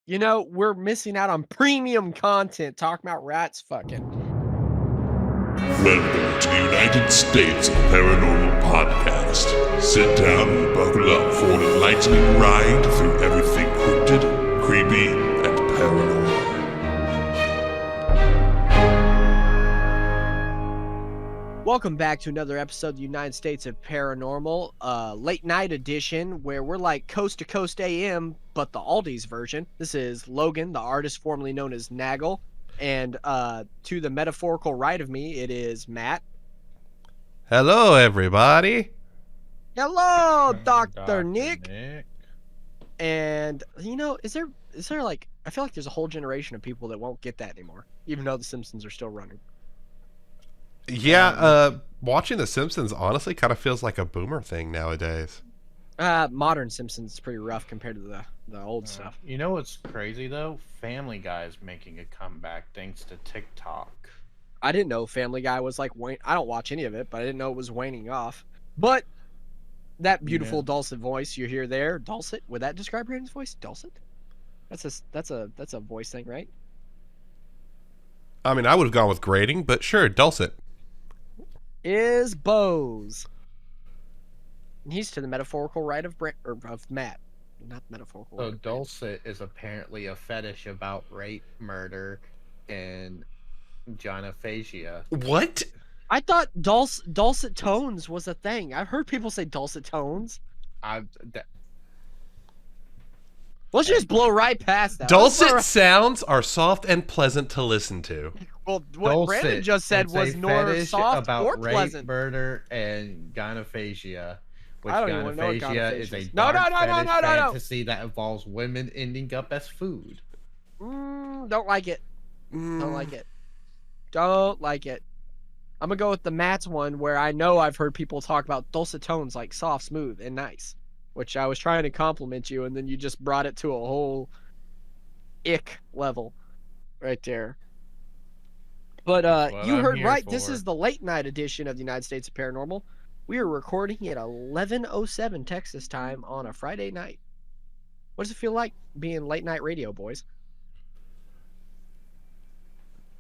You know, we're missing out on premium content talking about rats fucking. Welcome to the United States of Paranormal Podcast. Sit down and buckle up for an enlightening ride through everything cryptid, creepy, and paranormal. Welcome back to another episode of the United States of Paranormal, late night edition, where we're like coast to coast AM, but the Aldi's version. This is Logan, the artist formerly known as Naggle, and to the metaphorical right of me, it is Matt. Hello, everybody. Hello, Dr. Nick. And you know, is there like, I feel like there's a whole generation of people that won't get that anymore, even though The Simpsons are still running. Yeah, watching The Simpsons honestly kind of feels like a boomer thing nowadays. Modern Simpsons is pretty rough compared to the old stuff. You know what's crazy though? Family Guy is making a comeback thanks to TikTok. I didn't know Family Guy was like I don't watch any of it, but I didn't know it was waning off. But that beautiful dulcet voice you hear there, dulcet, would that describe Brandon's voice? Dulcet? That's a voice thing, right? I mean, I would have gone with grating, but sure, dulcet. Is Boze. He's to the metaphorical right of Matt, not metaphorical. So right dulcet is apparently a fetish about rape, murder, and gynophagia. What? I thought dulcet tones was a thing. I've heard people say dulcet tones. Let's just blow right past that. Dulcet sounds are soft and pleasant to listen to. Well, what Dulcet, Brandon just said it's was a nor fetish soft about or rape, pleasant. murder, and gynophagia. Which I don't even know what gynophagia is a gynophagia is. dark No. fantasy that involves women ending up as food. Don't like it. Don't like it. Don't like it. I'm gonna go with the Matt's one, where I know I've heard people talk about dulcet tones like soft, smooth, and nice, which I was trying to compliment you, and then you just brought it to a whole ick level right there. But you heard right. This is the late night edition of the United States of Paranormal. We are recording at 11:07 Texas time on a Friday night. What does it feel like being late night radio, boys?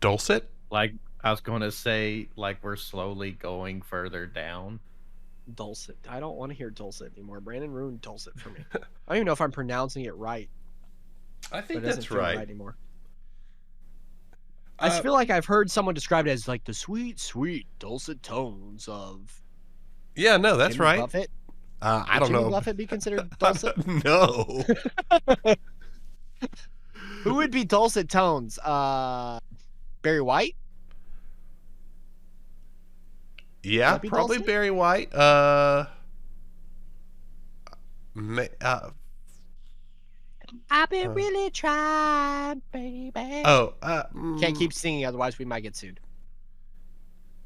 Dulcet? Like I was going to say, like we're slowly going further down. Dulcet. I don't want to hear dulcet anymore. Brandon ruined dulcet for me. I don't even know if I'm pronouncing it right. I think But it doesn't that's feel right. anymore. I just feel like I've heard someone describe it as like the sweet, sweet dulcet tones of. Yeah, no, that's Jimmy right. Buffett. I don't Jimmy know. Buffett be considered dulcet? No. Who would be dulcet tones? Barry White? Yeah, be probably dulcet? Barry White. I've been really trying, baby. Can't keep singing, otherwise we might get sued.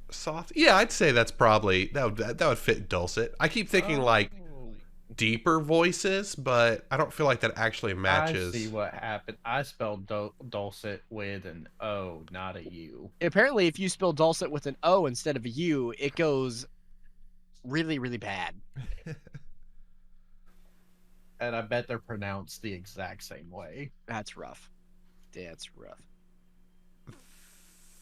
Soft. Yeah, I'd say that's probably that would fit dulcet. I keep thinking like deeper voices, but I don't feel like that actually matches. I see what happened. I spelled dulcet with an O, not a U. Apparently, if you spell dulcet with an O instead of a U, it goes really, really bad. And I bet they're pronounced the exact same way. That's rough. That's rough.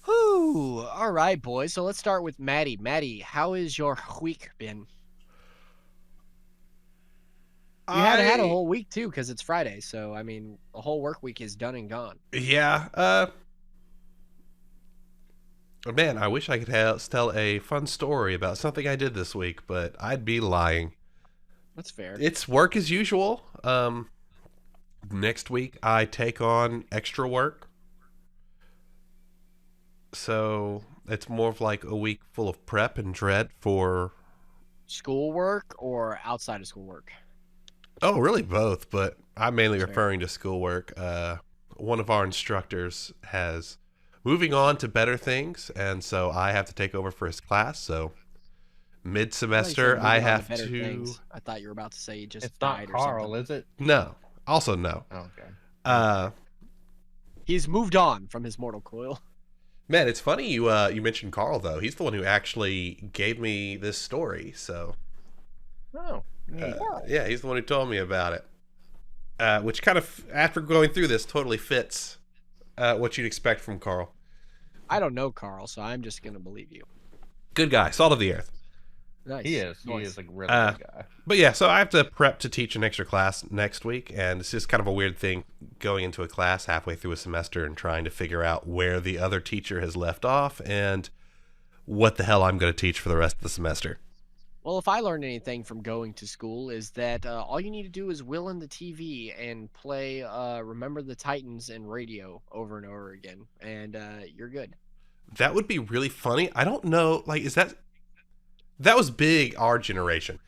Whew. All right, boys. So let's start with Maddie. Maddie, how has your week been? You haven't had a whole week, too, because it's Friday. So, I mean, the whole work week is done and gone. Yeah. Man, I wish I could tell a fun story about something I did this week, but I'd be lying. That's fair. It's work as usual. Next week, I take on extra work. So it's more of like a week full of prep and dread for Schoolwork or outside of schoolwork? Oh, really both, but I'm mainly That's referring to schoolwork. One of our instructors has moving on to better things, and so I have to take over for his class. So mid-semester, I have to. Things. I thought you were about to say you just It's died not or Carl, something. is it? No. Also, no. Okay. He's moved on from his mortal coil. Man, it's funny you mentioned Carl though. He's the one who actually gave me this story. So Oh. yeah, he's the one who told me about it. which kind of, after going through this, totally fits what you'd expect from Carl. I don't know Carl, so I'm just gonna believe you. Good guy, salt of the earth. Nice. He is. He Nice. is a really good guy. But yeah, so I have to prep to teach an extra class next week, and it's just kind of a weird thing going into a class halfway through a semester and trying to figure out where the other teacher has left off and what the hell I'm going to teach for the rest of the semester. Well, if I learned anything from going to school is that all you need to do is will in the TV and play Remember the Titans and radio over and over again, and you're good. That would be really funny. I don't know, like, is that was big our generation.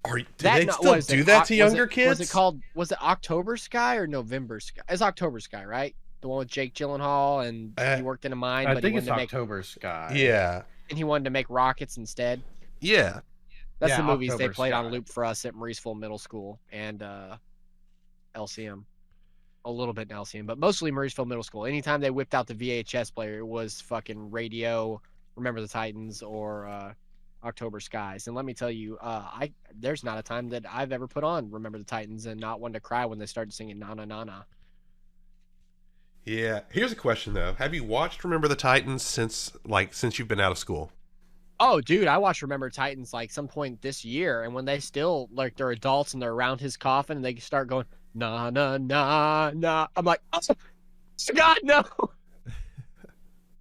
Do they still do that to younger kids? Was it October Sky or November Sky? It's October Sky, right? The one with Jake Gyllenhaal and he worked in a mine. I but think he it's wanted October Sky. Yeah. And he wanted to make rockets instead. Yeah. That's Yeah, the movies they October played on Sky. loop for us at Mauriceville Middle School and LCM. A little bit in LCM, but mostly Mauriceville Middle School. Anytime they whipped out the VHS player, it was fucking radio, Remember the Titans, or October Skies. And let me tell you, there's not a time that I've ever put on Remember the Titans and not wanted to cry when they started singing Na Na Na Na. Yeah. Here's a question though. Have you watched Remember the Titans since you've been out of school? Oh, dude, I watched Remember Titans like some point this year, and when they still like they're adults and they're around his coffin and they start going na na na na, I'm like, oh, Scott, no.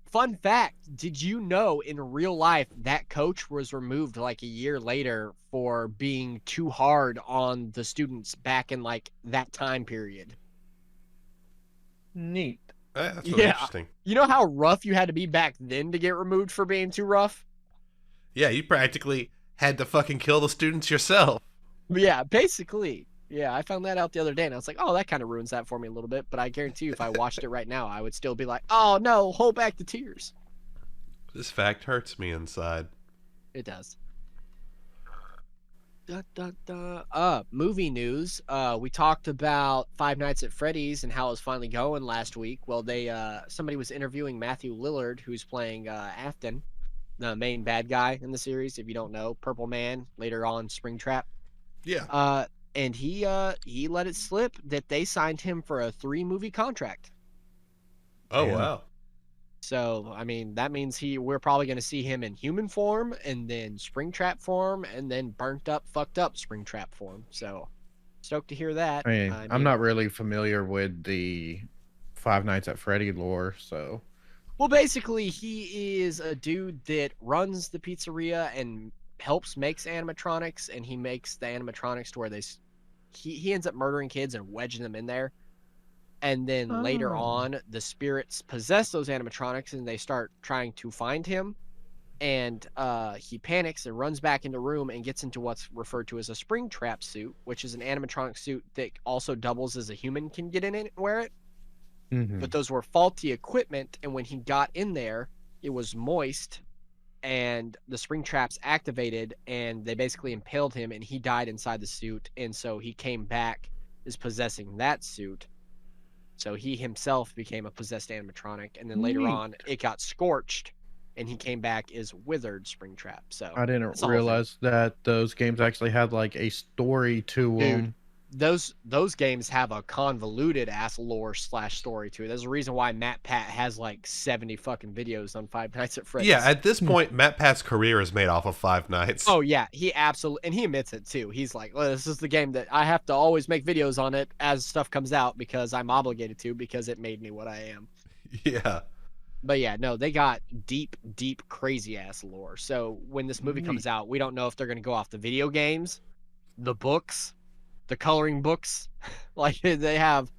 Fun fact: did you know in real life that coach was removed like a year later for being too hard on the students back in like that time period? Neat. That's really interesting. You know how rough you had to be back then to get removed for being too rough? Yeah, you practically had to fucking kill the students yourself. Yeah, basically. Yeah, I found that out the other day, and I was like, oh, that kind of ruins that for me a little bit. But I guarantee you, if I watched it right now, I would still be like, oh, no, hold back the tears. This fact hurts me inside. It does. Movie news. We talked about Five Nights at Freddy's and how it was finally going last week. Well, somebody was interviewing Matthew Lillard, who's playing Afton, the main bad guy in the series. If you don't know, Purple Man, later on Springtrap. Yeah. And he let it slip that they signed him for a 3-movie contract. Oh, Yeah. wow. So, I mean, that means we're probably going to see him in human form and then Springtrap form and then burnt up, fucked up Springtrap form. So, stoked to hear that. I mean, I'm not really familiar with the Five Nights at Freddy lore, so. Well, basically, he is a dude that runs the pizzeria and makes animatronics, and he makes the animatronics to where he ends up murdering kids and wedging them in there. And then later on, the spirits possess those animatronics and they start trying to find him. And he panics and runs back into the room and gets into what's referred to as a Springtrap suit, which is an animatronic suit that also doubles as a human can get in it and wear it. Mhm. But those were faulty equipment, and when he got in there, it was moist, and the spring traps activated, and they basically impaled him, and he died inside the suit, and so he came back as possessing that suit. So he himself became a possessed animatronic, and then later on, it got scorched, and he came back as withered Springtrap. So I didn't that's the whole thing. realize that those games actually had like a story to them. Those games have a convoluted ass lore / story to it. There's a reason why Matt Pat has like 70 fucking videos on Five Nights at Freddy's. Yeah, at this point, Matt Pat's career is made off of Five Nights. Oh yeah, he absolutely, and he admits it too. He's like, well, this is the game that I have to always make videos on it as stuff comes out because I'm obligated to, because it made me what I am. Yeah. But yeah, no, they got deep, crazy ass lore. So when this movie comes out, we don't know if they're going to go off the video games, the books, the coloring books. Like, they have,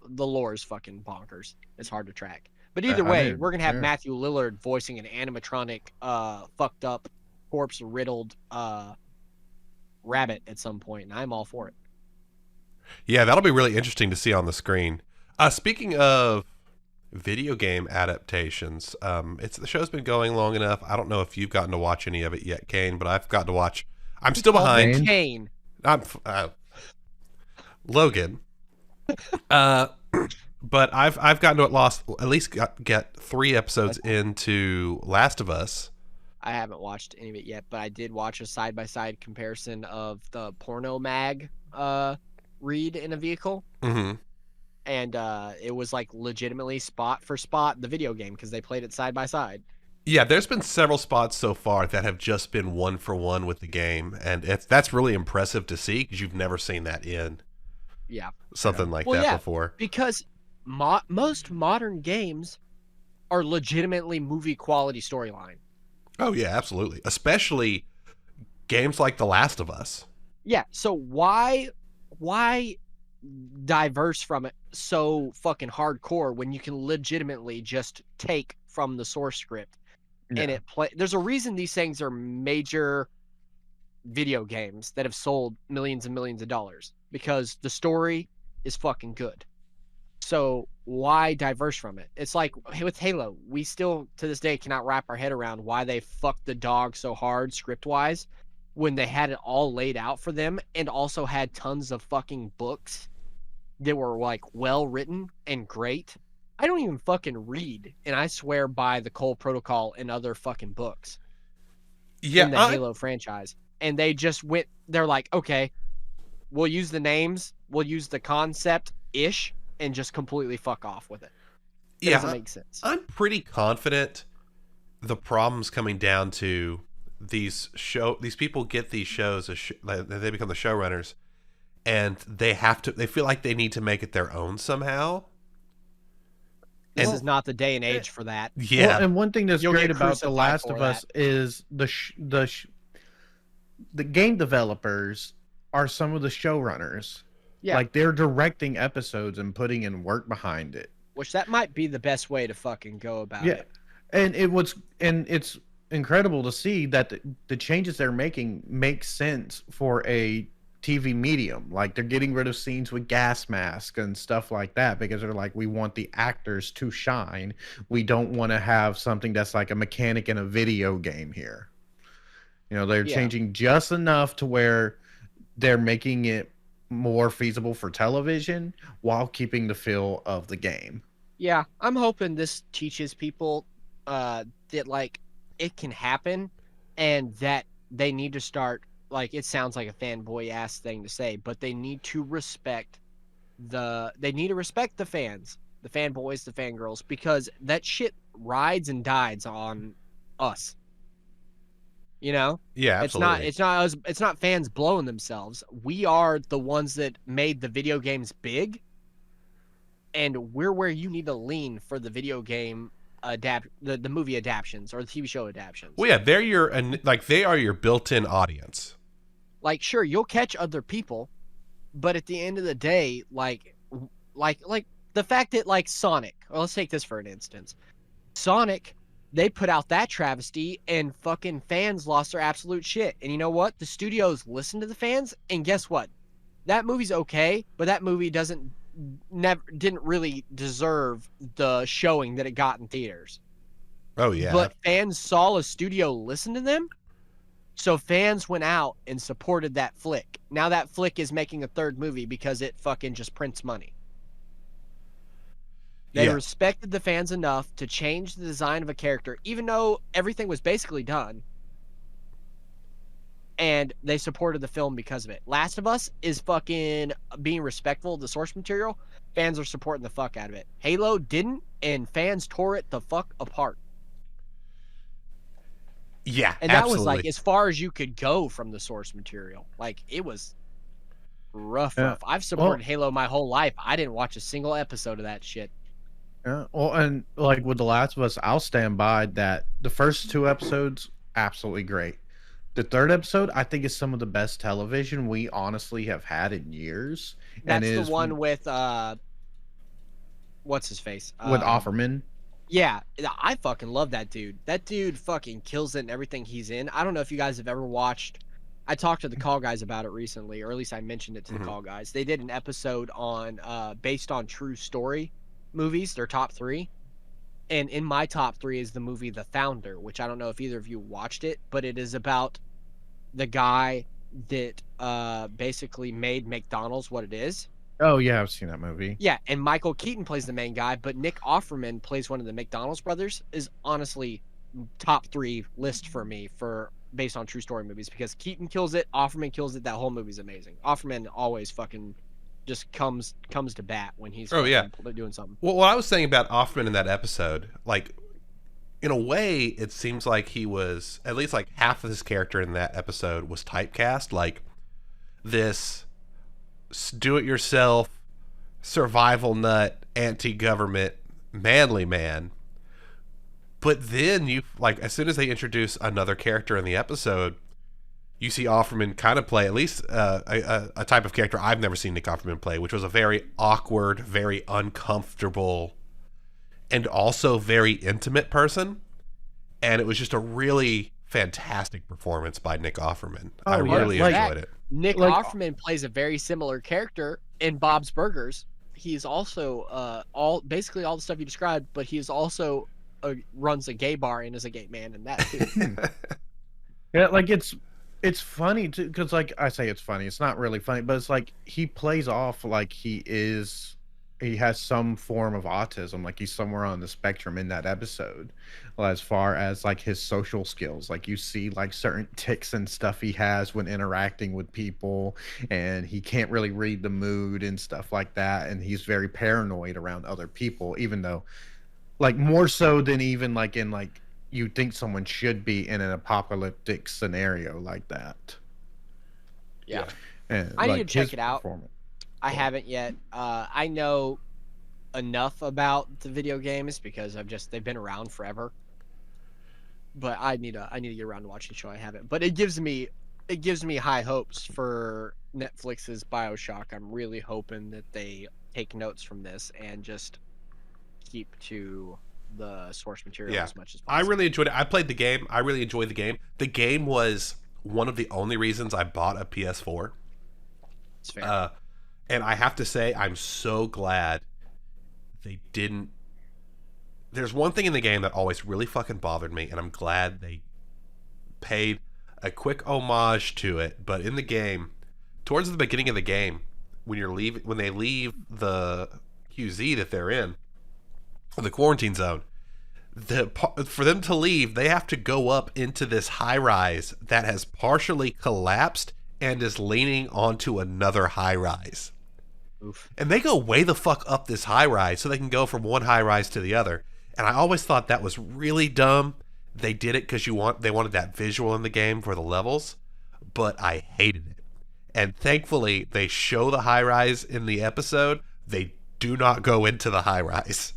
the lore is fucking bonkers. It's hard to track. But either way, we're going to have Matthew Lillard voicing an animatronic, fucked up, corpse riddled rabbit at some point, and I'm all for it. Yeah, that'll be really interesting to see on the screen. Speaking of video game adaptations, the show's been going long enough. I don't know if you've gotten to watch any of it yet, Kane, but I've gotten to watch. I'm still behind. Kane. I'm Logan. But I've gotten to at least get 3 episodes into Last of Us. I haven't watched any of it yet, but I did watch a side-by-side comparison of the porno mag read in a vehicle. Mm-hmm. And it was like legitimately spot for spot the video game because they played it side by side. Yeah, there's been several spots so far that have just been 1-for-1 with the game, and that's really impressive to see because you've never seen that in something like that before. Because most modern games are legitimately movie quality storyline. Oh yeah, absolutely. Especially games like The Last of Us. Yeah, so why diverse from it so fucking hardcore when you can legitimately just take from the source script and it play? There's a reason these things are major video games that have sold millions and millions of dollars because the story is fucking good. So why diverse from it? It's like with Halo, we still to this day cannot wrap our head around why they fucked the dog so hard script wise when they had it all laid out for them and also had tons of fucking books that were like well written and great. I don't even fucking read, and I swear by the Cole Protocol and other fucking books in the Halo franchise. And they just they're like, okay, we'll use the names, we'll use the concept-ish, and just completely fuck off with it. It doesn't make sense. I'm pretty confident the problem's coming down to these people get these shows, they become the showrunners, and they feel like they need to make it their own somehow. This is not the day and age for that. Yeah. Well, and one thing that's great about The Last of Us is the game developers are some of the showrunners. Yeah. Like they're directing episodes and putting in work behind it. Which that might be the best way to fucking go about it. And it's incredible to see that the changes they're making make sense for a TV medium. Like they're getting rid of scenes with gas masks and stuff like that because they're like, we want the actors to shine. We don't want to have something that's like a mechanic in a video game here. You know, they're changing just enough to where they're making it more feasible for television while keeping the feel of the game. Yeah, I'm hoping this teaches people that like it can happen and that they need to start, like, it sounds like a fanboy ass thing to say, but they need to respect the fans, the fanboys, the fangirls, because that shit rides and dies on us. You know? Yeah, absolutely. It's not fans blowing themselves. We are the ones that made the video games big, and we're where you need to lean for the video game the movie adaptions or the TV show adaptions. Well, yeah, they are your built-in audience. Like, sure, you'll catch other people, but at the end of the day, like the fact that like Sonic, or let's take this for an instance, Sonic, they put out that travesty and fucking fans lost their absolute shit. And you know what? The studios listened to the fans, and guess what? That movie's okay, but that movie didn't really deserve the showing that it got in theaters. Oh yeah. But fans saw a studio listen to them, so fans went out and supported that flick. Now that flick is making a third movie because it fucking just prints money. They respected the fans enough to change the design of a character, even though everything was basically done. And they supported the film because of it. Last of Us is fucking being respectful of the source material. Fans are supporting the fuck out of it. Halo didn't, and fans tore it the fuck apart. Yeah, and that was like as far as you could go from the source material. Like, it was rough. I've supported Halo my whole life. I didn't watch a single episode of that shit. Yeah, well, and like with The Last of Us, I'll stand by that. The first 2 episodes, absolutely great. The 3rd episode, I think, is some of the best television we honestly have had in years. That's the one with what's his face? With Offerman. Yeah, I fucking love that dude. That dude fucking kills it in everything he's in. I don't know if you guys have ever watched. I talked to the Call Guys about it recently, or at least I mentioned it to the Call Guys. They did an episode on based on true story movies, their top 3. And in my top 3 is the movie The Founder, which I don't know if either of you watched it, but it is about the guy that basically made McDonald's what it is. Oh, yeah, I've seen that movie. Yeah, and Michael Keaton plays the main guy, but Nick Offerman plays one of the McDonald's brothers, is honestly top 3 list for me for based on true story movies, because Keaton kills it, Offerman kills it, that whole movie's amazing. Offerman always fucking just comes to bat when he's yeah, doing something. Well, what I was saying about Offman in that episode, like, in a way, it seems like he was, at least like half of his character in that episode was typecast, like this do-it-yourself, survival nut, anti-government, manly man. But then you, like, as soon as they introduce another character in the episode, you see Offerman kind of play at least a type of character I've never seen Nick Offerman play, which was a very awkward, very uncomfortable, and also very intimate person. And it was just a really fantastic performance by Nick Offerman. I really enjoyed it. Nick Offerman plays a very similar character in Bob's Burgers. He's also basically all the stuff you described, but he's also runs a gay bar and is a gay man in that too. Yeah, like it's funny too, because like I say it's funny. It's not really funny, but it's like he plays off like he has some form of autism, like he's somewhere on the spectrum in that episode, as far as like his social skills. Like you see like certain tics and stuff he has when interacting with people, and he can't really read the mood and stuff like that, and he's very paranoid around other people, even though like more so than even like in like you think someone should be in an apocalyptic scenario like that. Yeah. And I like need to check it out. I haven't yet. I know enough about the video games because they've been around forever. But I need to get around to watching the show. I haven't. But it gives me high hopes for Netflix's BioShock. I'm really hoping that they take notes from this and just keep to the source material as much as possible. I really enjoyed it. I played the game. I really enjoyed the game. The game was one of the only reasons I bought a PS4. It's fair. And I have to say, I'm so glad they didn't. There's one thing in the game that always really fucking bothered me, and I'm glad they paid a quick homage to it. But in the game, towards the beginning of the game, when they leave the QZ that they're in, the quarantine zone, for them to leave, they have to go up into this high rise that has partially collapsed and is leaning onto another high rise. Oof. And they go way the fuck up this high rise so they can go from one high rise to the other. And I always thought that was really dumb. They did it because they wanted that visual in the game for the levels, but I hated it. And thankfully, they show the high rise in the episode. They do not go into the high rise.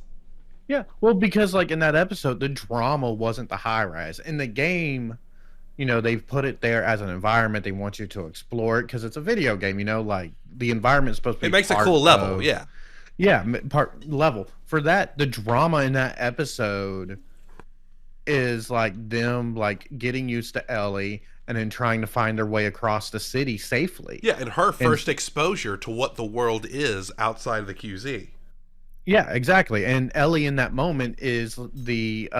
Yeah, well, because like in that episode, the drama wasn't the high rise. In the game, you know, they've put it there as an environment. They want you to explore it because it's a video game. You know, like the environment's supposed to be. It makes a cool level, yeah. Yeah, part level for that. The drama in that episode is like them like getting used to Ellie and then trying to find their way across the city safely. Yeah, and her first exposure to what the world is outside of the QZ. Yeah, exactly. And Ellie in that moment is the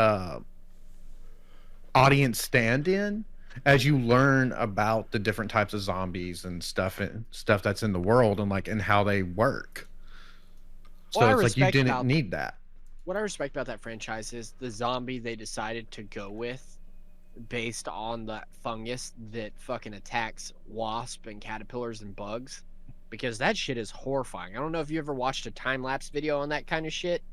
audience stand-in as you learn about the different types of zombies and stuff that's in the world and how they work. So it's like you didn't need that. What I respect about that franchise is the zombie they decided to go with based on that fungus that fucking attacks wasp and caterpillars and bugs. Because that shit is horrifying. I don't know if you ever watched a time-lapse video on that kind of shit.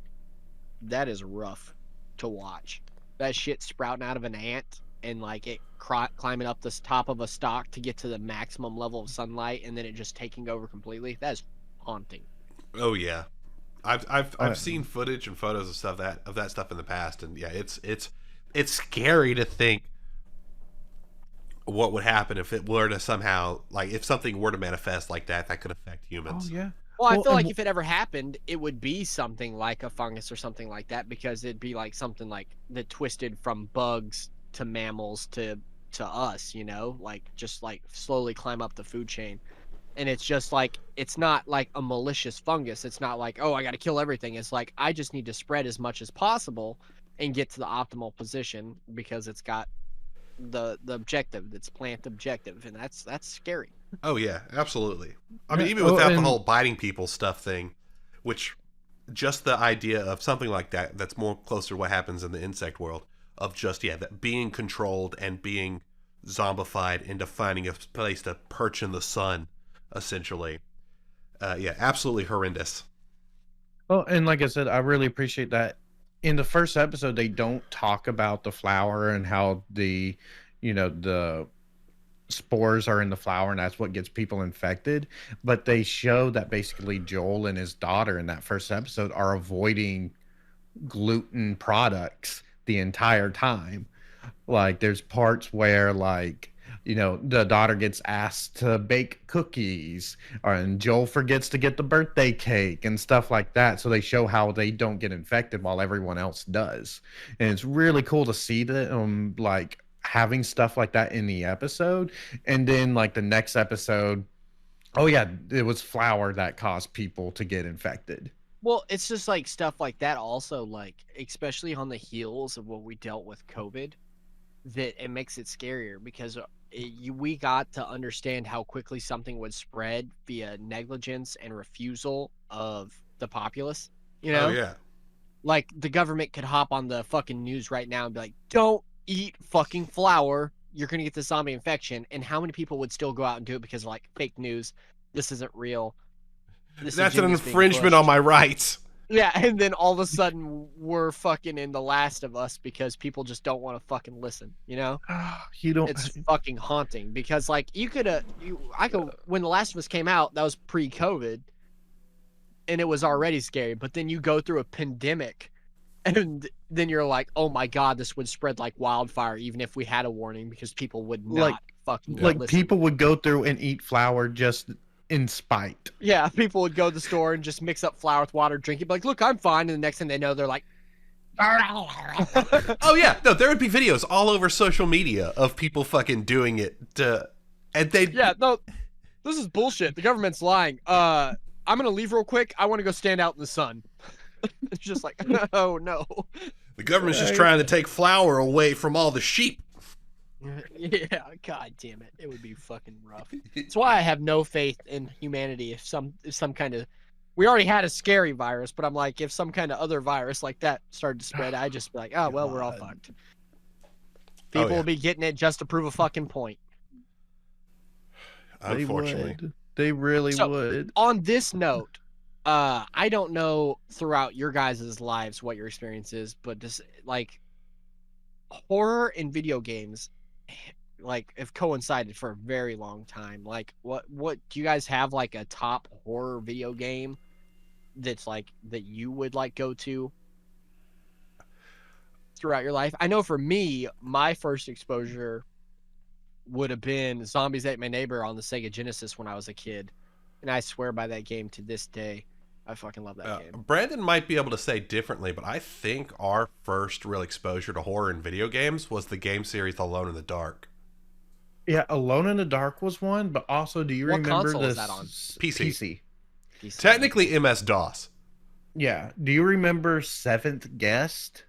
That is rough to watch. That shit sprouting out of an ant and like it climbing up the top of a stalk to get to the maximum level of sunlight and then it just taking over completely. That is haunting. Oh yeah. I've seen footage and photos of stuff of that stuff in the past, and yeah, it's scary to think what would happen if it were to somehow, like, if something were to manifest like that could affect humans. Oh yeah. Well, I feel like if it ever happened, it would be something like a fungus or something like that, because it'd be like something like that twisted from bugs to mammals to us, you know, like just like slowly climb up the food chain. And it's just like, it's not like a malicious fungus. It's not like, oh, I got to kill everything. It's like, I just need to spread as much as possible and get to the optimal position because it's got the objective, it's plant objective, and that's scary. Oh yeah, absolutely. I mean, even without the whole biting people stuff thing, which just the idea of something like that's more closer to what happens in the insect world, of just that being controlled and being zombified into finding a place to perch in the sun, essentially. Yeah, absolutely horrendous. Well, and like I said, I really appreciate that. In the first episode, they don't talk about the flower and how the spores are in the flower and that's what gets people infected. But they show that basically Joel and his daughter in that first episode are avoiding gluten products the entire time. Like there's parts where the daughter gets asked to bake cookies, and Joel forgets to get the birthday cake and stuff like that. So they show how they don't get infected while everyone else does. And it's really cool to see that, like having stuff like that in the episode. And then like the next episode, oh yeah, it was flour that caused people to get infected. Well, it's just like stuff like that also, like, especially on the heels of what we dealt with COVID, that it makes it scarier because we got to understand how quickly something would spread via negligence and refusal of the populace. Oh yeah. Like the government could hop on the fucking news right now and be like, don't eat fucking flour, you're gonna get the zombie infection. And how many people would still go out and do it because of like fake news, this isn't real, that's an infringement on my rights. Yeah, and then all of a sudden we're fucking in The Last of Us because people just don't want to fucking listen, It's fucking haunting because like when The Last of Us came out, that was pre-COVID and it was already scary, but then you go through a pandemic and then you're like, oh my god, this would spread like wildfire even if we had a warning because people would not listen. People would go through and eat flour just in spite. Yeah, people would go to the store and just mix up flour with water, drink it, be like, look, I'm fine. And the next thing they know, they're like, oh yeah, no, there would be videos all over social media of people fucking doing it, and they. Yeah, no, this is bullshit. The government's lying. I'm gonna leave real quick. I want to go stand out in the sun. It's just like, oh no. The government's just trying to take flour away from all the sheep. Yeah, god damn it. It would be fucking rough. That's why I have no faith in humanity. If some kind of, we already had a scary virus, but I'm like, if some kind of other virus like that started to spread, I'd just be like, oh well, we're all fucked. People will be getting it just to prove a fucking point. Unfortunately. They really would. On this note, I don't know throughout your guys' lives what your experience is, but just like horror in video games like have coincided for a very long time. Like what do you guys have like a top horror video game that's like that you would like go to throughout your life? I know for me, my first exposure would have been Zombies Ate My Neighbor on the Sega Genesis when I was a kid, and I swear by that game to this day. I fucking love that game. Brandon might be able to say differently, but I think our first real exposure to horror in video games was the game series Alone in the Dark. Yeah, Alone in the Dark was one, but also, do you remember console this? Was that on? PC. Technically MS-DOS. Yeah. Do you remember Seventh Guest?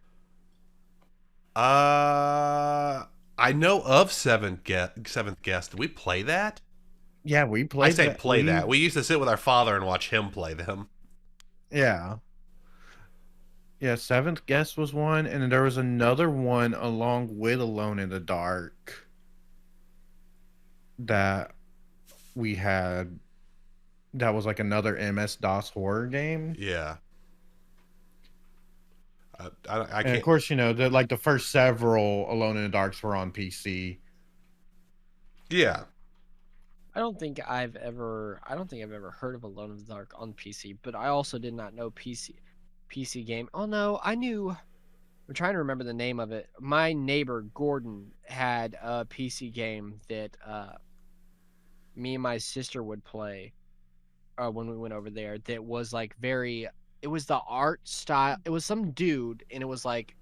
I know of Seventh Guest. Did we play that? Yeah, we played that. I say play that. We used to sit with our father and watch him play them. Yeah. Yeah, Seventh Guest was one, and then there was another one along with Alone in the Dark that we had that was like another MS-DOS horror game. Yeah. I can't... And of course, the first several Alone in the Darks were on PC. Yeah. I don't think I've ever heard of Alone in the Dark on PC, but I also did not know PC game. Oh no, I'm trying to remember the name of it. My neighbor Gordon had a PC game that me and my sister would play when we went over there. That was like it was the art style. It was some dude, and it was like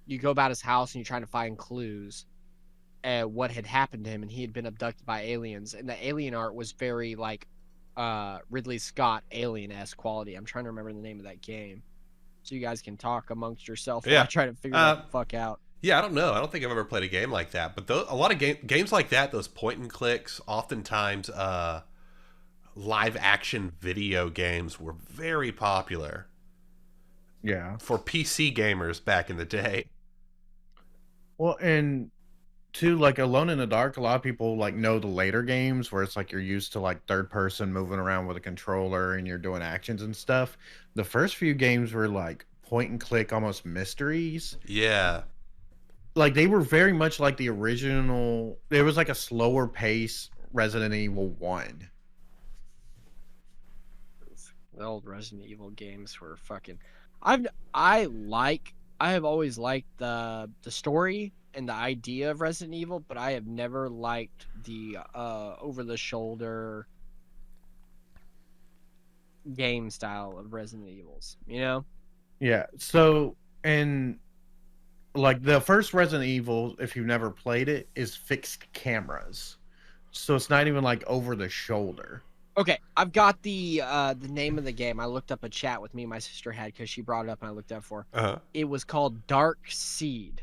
you go about his house and you're trying to find clues. What had happened to him, and he had been abducted by aliens, and the alien art was very like Ridley Scott alien-esque quality. I'm trying to remember the name of that game, so you guys can talk amongst yourself while I try to figure that the fuck out. Yeah, I don't know. I don't think I've ever played a game like that, but a lot of games like that, those point and clicks, oftentimes live action video games were very popular. Yeah, for PC gamers back in the day. Well, and too, like Alone in the Dark, a lot of people like know the later games where it's like you're used to like third person moving around with a controller and you're doing actions and stuff. The first few games were like point and click, almost mysteries. Yeah. Like they were very much like the original. There was like a slower pace Resident Evil 1. The old Resident Evil games were fucking. I have always liked the story and the idea of Resident Evil, but I have never liked the over the shoulder game style of Resident Evils. You know? Yeah. So, and like the first Resident Evil, if you've never played it, is fixed cameras. So it's not even like over the shoulder. Okay, I've got the name of the game. I looked up a chat with me and my sister had because she brought it up and I looked up for. It was called Dark Seed.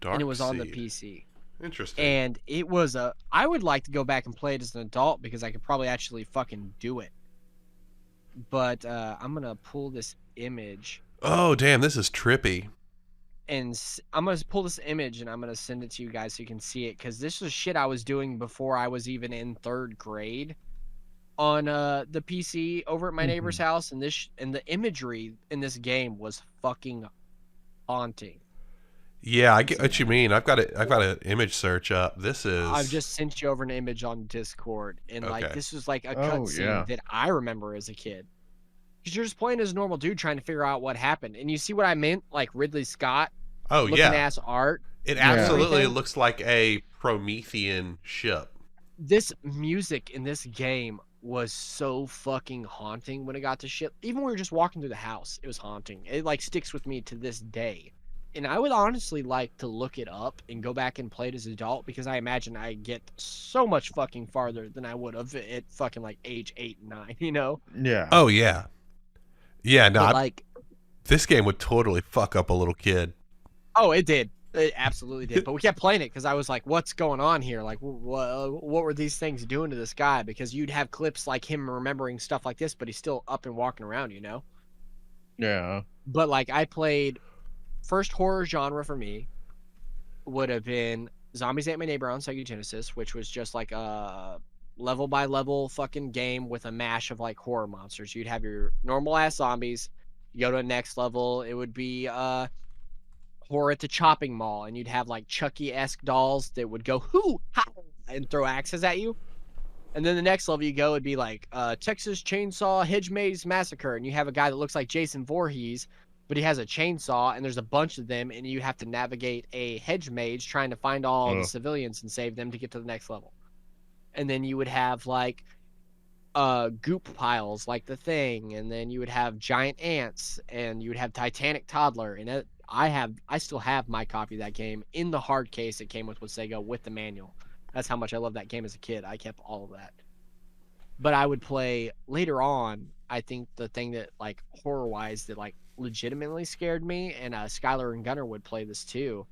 And it was on the PC. Interesting. And it was I would like to go back and play it as an adult because I could probably actually fucking do it. But I'm gonna pull this image. Oh damn, this is trippy. And I'm gonna pull this image and I'm gonna send it to you guys so you can see it because this was shit I was doing before I was even in 3rd grade on the PC over at my neighbor's house, and the imagery in this game was fucking haunting. Yeah, I get what you mean. I've got an image search up. This is. I've just sent you over an image on Discord, and like this was like a cutscene that I remember as a kid. Because you're just playing as a normal dude trying to figure out what happened, and you see what I meant, like Ridley Scott. Oh looking ass art. It absolutely looks like a Promethean ship. This music in this game was so fucking haunting when it got to shit. Even when we were just walking through the house, it was haunting. It like sticks with me to this day. And I would honestly like to look it up and go back and play it as an adult because I imagine I get so much fucking farther than I would have at fucking like age 8 and 9, you know? Yeah. Oh yeah. Yeah, no, like this game would totally fuck up a little kid. Oh, it did. It absolutely did. But we kept playing it because I was like, what's going on here? Like, what were these things doing to this guy? Because you'd have clips like him remembering stuff like this, but he's still up and walking around, you know? Yeah. But like I played first horror genre for me would have been Zombies Ate My Neighbor on Sega Genesis, which was just like a level by level fucking game with a mash of like horror monsters. You'd have your normal ass zombies. You go to the next level, it would be horror at the chopping mall, and you'd have like Chucky-esque dolls that would go hoo ha and throw axes at you. And then the next level you go would be like Texas Chainsaw Hedge Maze Massacre, and you have a guy that looks like Jason Voorhees, but he has a chainsaw, and there's a bunch of them, and you have to navigate a hedge maze trying to find all the civilians and save them to get to the next level. And then you would have like goop piles like The Thing, and then you would have giant ants, and you would have Titanic Toddler, and I still have my copy of that game in the hard case it came with Sega with the manual. That's how much I loved that game as a kid. I kept all of that. But I would play later on. I think the thing that like horror wise that like legitimately scared me, and Skylar and Gunnar would play this too.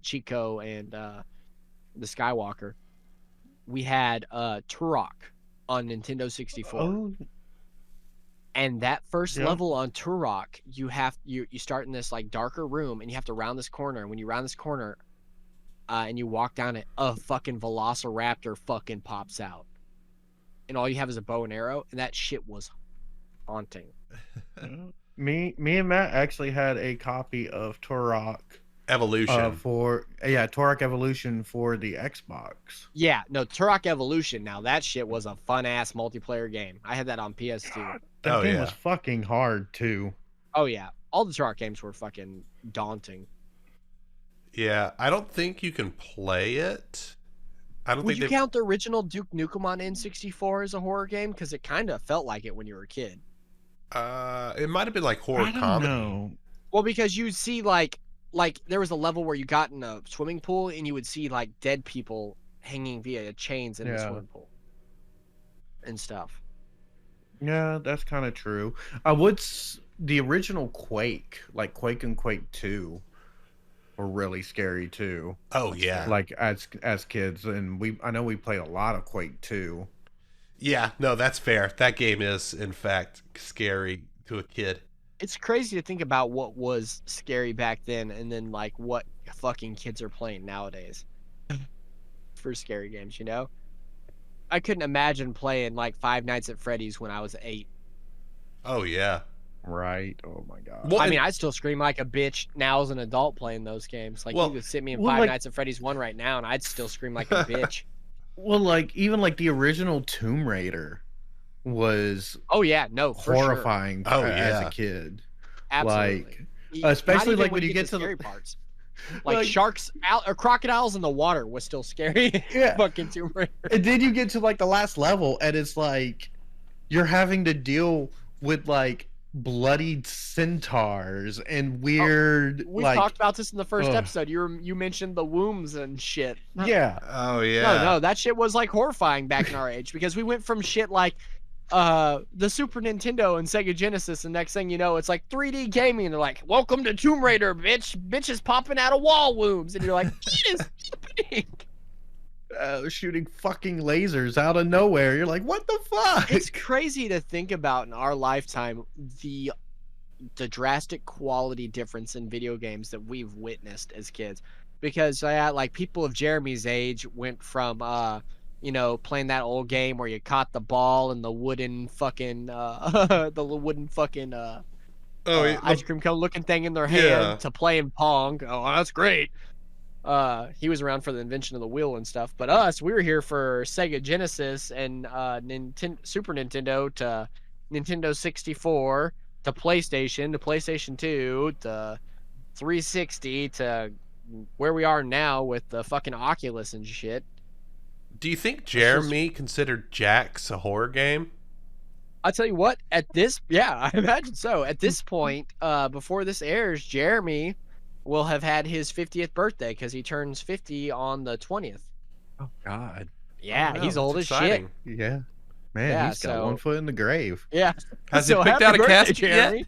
Chico and the Skywalker. We had Turok on Nintendo 64. Oh. And that first level on Turok, you start in this like darker room, and you have to round this corner. And when you round this corner, and you walk down it, a fucking Velociraptor fucking pops out, and all you have is a bow and arrow, and that shit was haunting. Me and Matt actually had a copy of Turok Evolution Turok Evolution for the Xbox. Yeah, no, Turok Evolution. Now that shit was a fun ass multiplayer game. I had that on PS2. God, that game was fucking hard too. Oh yeah, all the Turok games were fucking daunting. Yeah, I don't think you can play it. I don't think you count the original Duke Nukem on N64 as a horror game? Because it kind of felt like it when you were a kid. It might have been like horror comedy. Know. Well, because you see like there was a level where you got in a swimming pool and you would see like dead people hanging via chains in the swimming pool and stuff. Yeah, that's kind of true. The original Quake, like Quake and Quake 2, were really scary too. Oh yeah, like as kids, and I know we played a lot of Quake 2. Yeah, no, that's fair. That game is in fact scary to a kid. It's crazy to think about what was scary back then, and then like what fucking kids are playing nowadays. for scary games, you know? I couldn't imagine playing like Five Nights at Freddy's when I was 8. Oh yeah. Right. Oh my god. Well, I mean, and- I still scream like a bitch now as an adult playing those games. Like, Well- you could sit me in well, Five like- Nights at Freddy's 1 right now, and I'd still scream like a bitch. Well, like even like the original Tomb Raider was Oh, yeah, no, for sure. horrifying Oh, as yeah. a kid. Absolutely. especially, Not even like, when you get to to the the- scary parts. Like, Like- sharks or crocodiles in the water was still scary. Yeah. Fucking Tomb Raider. And then you get to like the last level, and it's like you're having to deal with like bloodied centaurs and weird We like talked about this in the first ugh. episode. You mentioned the wombs and shit. yeah. Oh yeah. No, that shit was like horrifying back in our age because we went from shit like the Super Nintendo and Sega Genesis, and next thing you know, it's like 3D gaming, and they're like, "Welcome to Tomb Raider, bitch! Bitch is popping out of wall wombs," and you're like, "What is happening?" Shooting fucking lasers out of nowhere. You're like, what the fuck? It's crazy to think about in our lifetime the drastic quality difference in video games that we've witnessed as kids, because like people of Jeremy's age went from you know, playing that old game where you caught the ball and the wooden fucking ice cream cone looking thing in their hand Yeah. to playing Pong. Oh, that's great. He was around for the invention of the wheel and stuff, but us, we were here for Sega Genesis and Super Nintendo to Nintendo 64 to PlayStation 2 to 360 to where we are now with the fucking Oculus and shit. Do you think Jeremy considered Jax a horror game? I'll tell you what, I imagine so. At this point, before this airs, Jeremy will have had his 50th birthday because he turns 50 on the 20th. Oh god. Yeah, Oh, he's that's old exciting. Yeah. Man, Yeah, he's got so- one foot in the grave. shit. Yeah. Has he picked happy out a birthday, casket yet? Jeremy.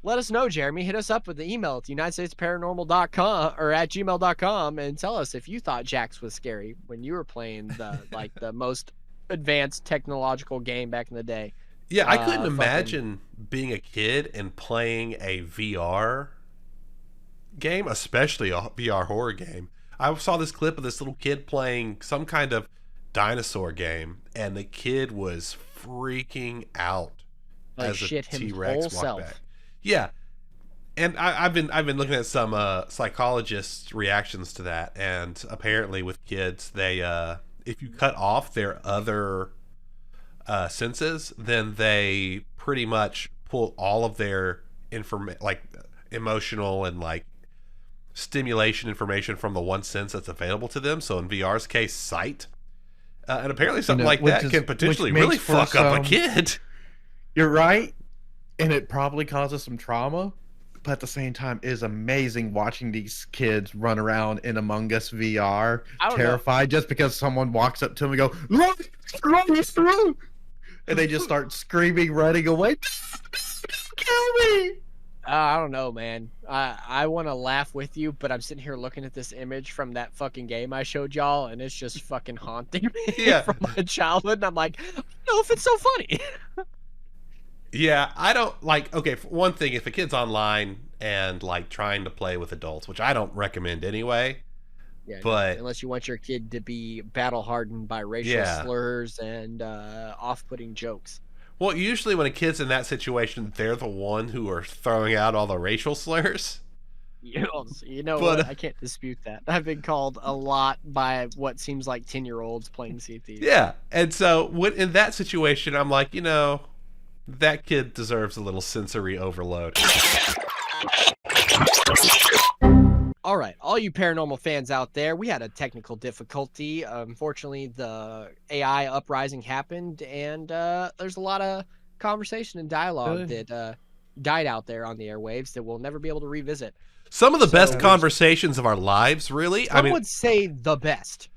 Let us know, Jeremy. Hit us up with the email at UnitedStatesParanormal.com or at gmail.com and tell us if you thought Jax was scary when you were playing the most advanced technological game back in the day. Yeah, I couldn't fucking- imagine being a kid and playing a VR game, especially a VR horror game. I saw this clip of this little kid playing some kind of dinosaur game, and the kid was freaking out Like as a shit his T-Rex whole walked self. back. Yeah, and I've been looking at some psychologists' reactions to that, and apparently with kids, they if you cut off their other senses, then they pretty much pull all of their emotional and like stimulation information from the one sense that's available to them. So in VR's case, sight, and apparently something like that can potentially which really makes for fuck up a some- kid. You're right. And it probably causes some trauma. But at the same time, it is amazing watching these kids run around in Among Us VR, I don't know. terrified just because someone walks up to them and go, "Run!" And they just start screaming, running away. Kill me! I don't know, man. I want to laugh with you, but I'm sitting here looking at this image from that fucking game I showed y'all, and it's just fucking haunting me Yeah. from my childhood. And I'm like, I don't know if it's so funny. Yeah, I don't like. Okay, for one thing, if a kid's online and like trying to play with adults, which I don't recommend anyway. Yeah, But- unless you want your kid to be battle hardened by racial Yeah. slurs and off-putting jokes. Well, usually when a kid's in that situation, they're the one who are throwing out all the racial slurs. You know But- what? I can't dispute that. I've been called a lot by what seems like 10-year-olds playing Sea of Thieves. Yeah, and so when in that situation, I'm like, that kid deserves a little sensory overload. All right, all you paranormal fans out there, we had a technical difficulty. Unfortunately, the AI uprising happened, and there's a lot of conversation and dialogue that died out there on the airwaves that we'll never be able to revisit. Some of the best So- conversations of our lives, really. Some would say the best.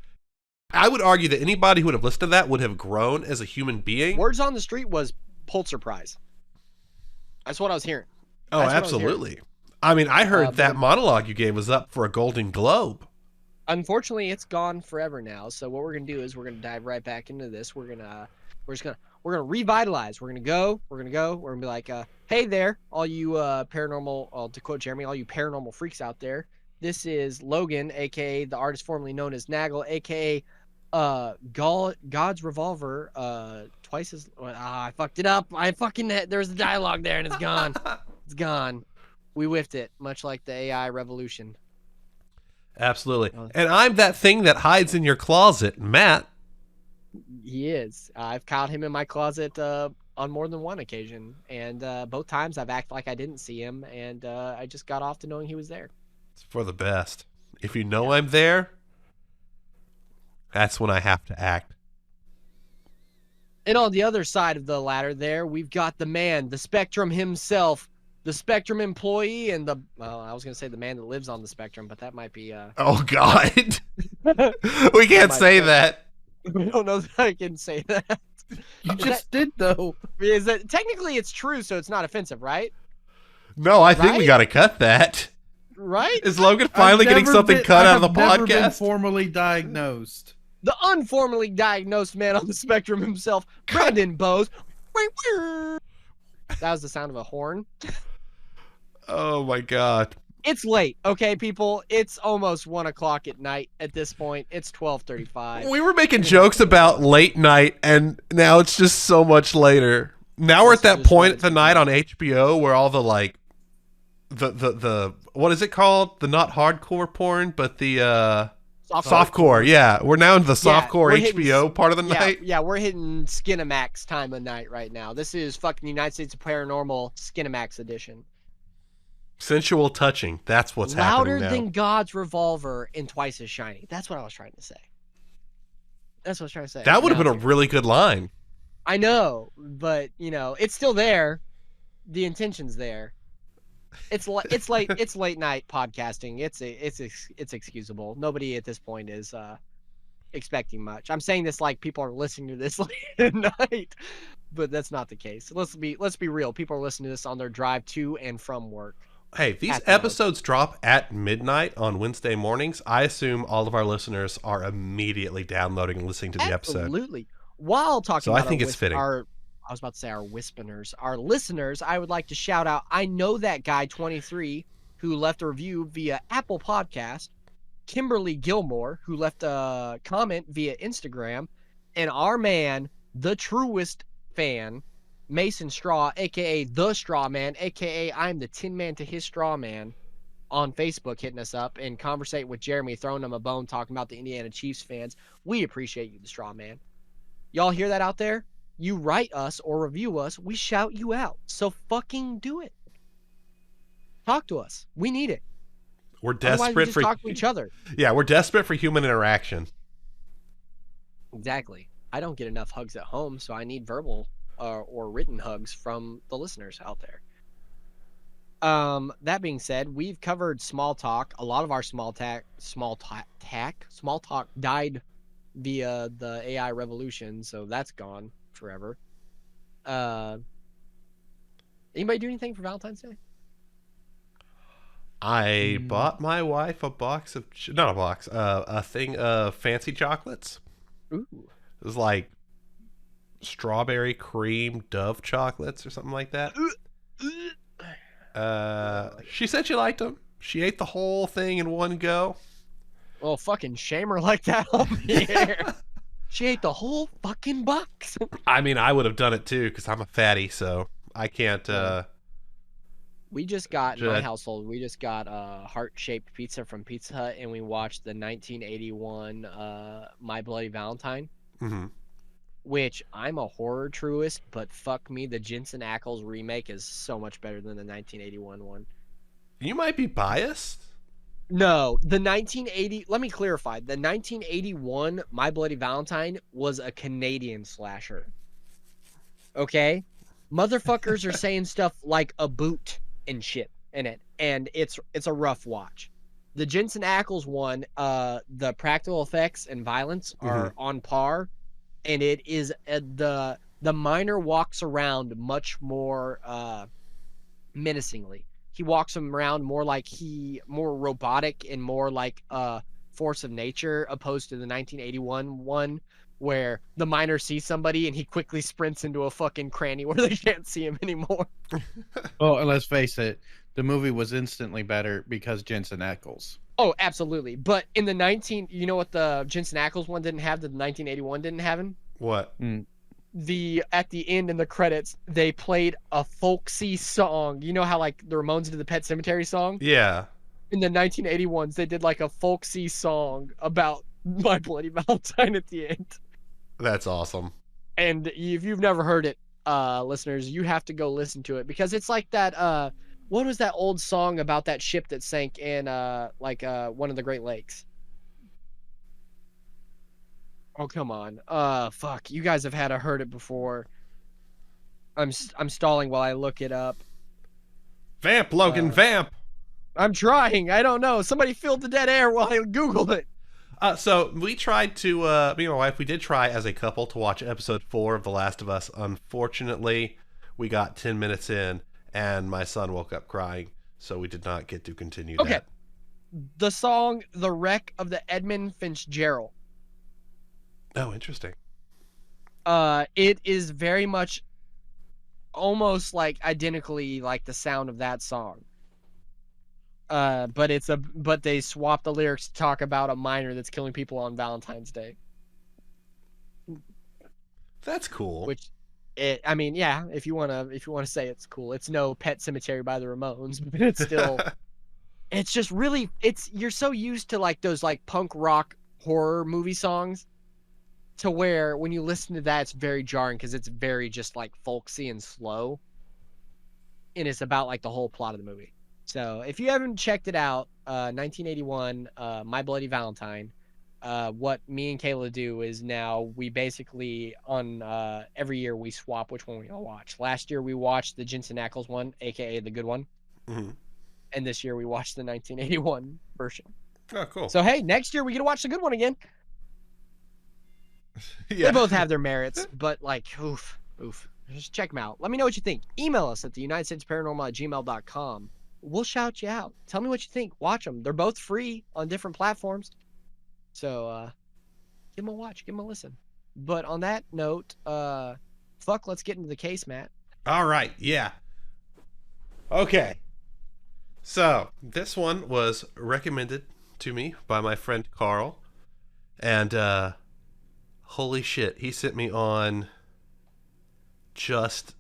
I would argue that anybody who would have listened to that would have grown as a human being. Words on the street was Pulitzer Prize. That's what I was hearing. Oh, That's what I was absolutely. I mean, I heard but- that monologue you gave was up for a Golden Globe. Unfortunately, it's gone forever now. So what we're gonna do is we're gonna dive right back into this. We're gonna revitalize. We're gonna be like, hey there, all you paranormal, to quote Jeremy, all you paranormal freaks out there. This is Logan, aka the artist formerly known as Nagel, aka God's Revolver. Twice as I fucked it up. There's the dialogue there and it's gone. It's gone. We whiffed it, much like the AI revolution. Absolutely. And I'm that thing that hides in your closet, Matt. He is. I've caught him in my closet on more than one occasion, and both times I've acted like I didn't see him, and I just got off to knowing he was there. It's for the best. If you know I'm there, that's when I have to act. And on the other side of the ladder there, we've got the man, the Spectrum himself, the Spectrum employee, and I was going to say the man that lives on the Spectrum, but that might be... Oh, God. We can't say that. I don't know that I can say that. You just did, though. Is that technically it's true, so it's not offensive, right? No, I think we Right? got to cut that. Right? Is Logan finally getting something cut out of the I've never been podcast? formally diagnosed. The unformally diagnosed man on the Spectrum himself, Brandon Boze. That was the sound of a horn. Oh, my God. It's late, okay, people? It's almost 1 o'clock at night at this point. It's 12:35. We were making jokes about late night, and now it's just so much later. Now we're at that point at the night on HBO where all the, like, the what is it called? The not hardcore porn, but the softcore. Yeah, we're now in the softcore HBO part of the night. Yeah, we're hitting Skinamax time of night right now. This is fucking United States of Paranormal Skinamax edition. Sensual touching. That's what's Louder happening now. than God's Revolver and twice as shiny. That's what I was trying to say. That's what I was trying to say. That would have been a really good line. I know, but you know, it's still there. The intention's there. It's late night podcasting. It's excusable. Nobody at this point is expecting much. I'm saying this like people are listening to this late at night, but that's not the case. Let's be real. People are listening to this on their drive to and from work. Hey, these episodes drop at midnight on Wednesday mornings. I assume all of our listeners are immediately downloading and listening to the episode. Absolutely. While talking So about I think it's fitting. I was about to say our wispiners, our listeners, I would like to shout out, I know that guy 23 who left a review via Apple Podcast, Kimberly Gilmore, who left a comment via Instagram, and our man, the truest fan, Mason Straw, aka the Straw Man, aka I'm the Tin Man to his Straw Man, on Facebook, hitting us up and conversate with Jeremy, throwing him a bone, talking about the Indiana Chiefs fans. We appreciate you, the Straw Man. Y'all hear that out there? You write us or review us, we shout you out. So fucking do it. Talk to us. We need it. We're Otherwise, we desperate just for talk to each other. Yeah, we're desperate for human interaction. Exactly. I don't get enough hugs at home, so I need verbal or written hugs from the listeners out there. That being said, we've covered small talk. A lot of our small talk died via the AI revolution, so that's gone forever. Anybody do anything for Valentine's Day? I bought my wife a box of not a box, a thing of fancy chocolates. Ooh. It was like strawberry cream Dove chocolates or something like that. She said she liked them. She ate the whole thing in one go. Well, fucking shame her like that on the air. She ate the whole fucking box. I mean, I would have done it too because I'm a fatty, so I can't. We just got in my household. We just got a heart-shaped pizza from Pizza Hut, and we watched the 1981 My Bloody Valentine. Mm-hmm. Which I'm a horror truist, but fuck me, the Jensen Ackles remake is so much better than the 1981 one. You might be biased. No, the 1980. Let me clarify. The 1981 My Bloody Valentine was a Canadian slasher. Okay, motherfuckers are saying stuff like a boot and shit in it, and it's a rough watch. The Jensen Ackles one, the practical effects and violence are on par, and it is the miner walks around much more menacingly. He walks him around more robotic and more like a force of nature, opposed to the 1981 one where the miner sees somebody and he quickly sprints into a fucking cranny where they can't see him anymore. Well, and let's face it, The movie was instantly better because Jensen Ackles. Oh, absolutely. But in the you know what the Jensen Ackles one didn't have, that the 1981 didn't have him? What? At the end in the credits, they played a folksy song. You know how like the Ramones did the Pet Sematary song? Yeah. In the 1981s, they did like a folksy song about My Bloody Valentine at the end. That's awesome. And if you've never heard it, listeners, you have to go listen to it, because it's like that. What was that old song about that ship that sank in one of the Great Lakes? Oh, come on. Fuck. You guys have heard it before. I'm stalling while I look it up. Vamp, Logan, vamp. I'm trying. I don't know. Somebody filled the dead air while I Googled it. So we tried to, me and my wife, we did try as a couple to watch episode 4 of The Last of Us. Unfortunately, we got 10 minutes in and my son woke up crying, so we did not get to continue that. The song, The Wreck of the Edmund Fitzgerald. Oh, interesting. It is very much almost like identically like the sound of that song. But they swapped the lyrics to talk about a miner that's killing people on Valentine's Day. That's cool. Which, if you wanna say it's cool, it's no Pet Cemetery by the Ramones, but it's still, it's just really, you're so used to like those like punk rock horror movie songs, to where when you listen to that, it's very jarring because it's very just like folksy and slow, and it's about like the whole plot of the movie. So if you haven't checked it out, 1981, My Bloody Valentine, what me and Kayla do is now we basically every year we swap which one we all watch. Last year we watched the Jensen Ackles one, aka the good one, and this year we watched the 1981 version. Oh, cool. So hey, next year we get to watch the good one again. Yeah. They both have their merits, but like, oof. Just check them out. Let me know what you think. Email us at theunitedstatesparanormal@gmail.com. We'll shout you out. Tell me what you think. Watch them. They're both free on different platforms. So give them a watch. Give them a listen. But on that note, let's get into the case, Matt. All right. Yeah. Okay. So this one was recommended to me by my friend Carl. And holy shit, he sent me on just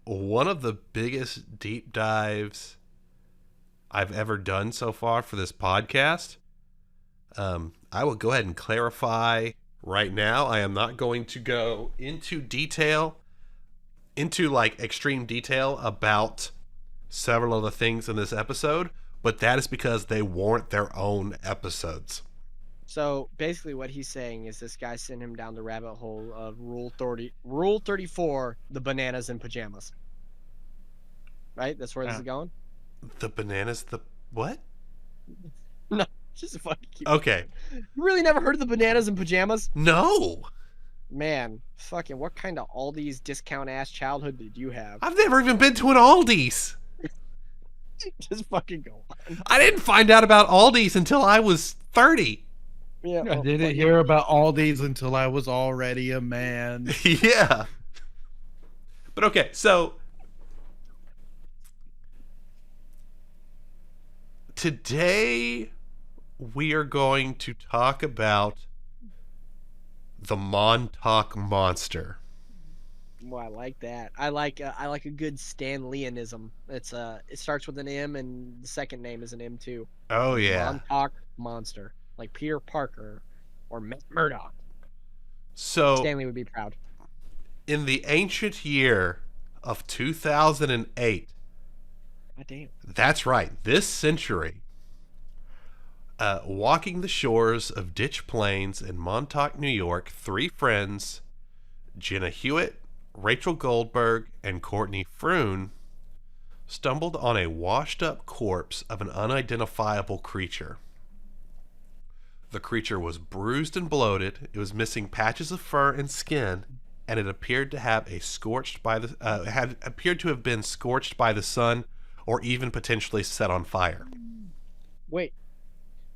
one of the biggest deep dives I've ever done so far for this podcast. I will go ahead and clarify right now. I am not going to go into extreme detail about several of the things in this episode, but that is because they warrant their own episodes. So basically what he's saying is this guy sent him down the rabbit hole of Rule 34, the bananas in pajamas. Right? That's where this is going? The bananas, the what? No, just a fucking keep. Okay. You really never heard of the bananas in pajamas? No. Man, fucking what kind of Aldi's discount ass childhood did you have? I've never even been to an Aldi's. Just fucking go on. I didn't find out about Aldi's until I was 30. Yeah, I didn't hear about all these until I was already a man. Yeah. But okay, so today we are going to talk about the Montauk Monster. Well, I like that. I like a good Stan Leanism. It starts with an M and the second name is an M too. Oh yeah. Montauk Monster. Like Peter Parker or Matt Murdock. So Stanley would be proud. In the ancient year of 2008. God damn. That's right. This century. Walking the shores of Ditch Plains in Montauk, New York, three friends, Jenna Hewitt, Rachel Goldberg, and Courtney Froon, stumbled on a washed-up corpse of an unidentifiable creature. The creature was bruised and bloated. It was missing patches of fur and skin, and it appeared to have been scorched by the sun, or even potentially set on fire. Wait,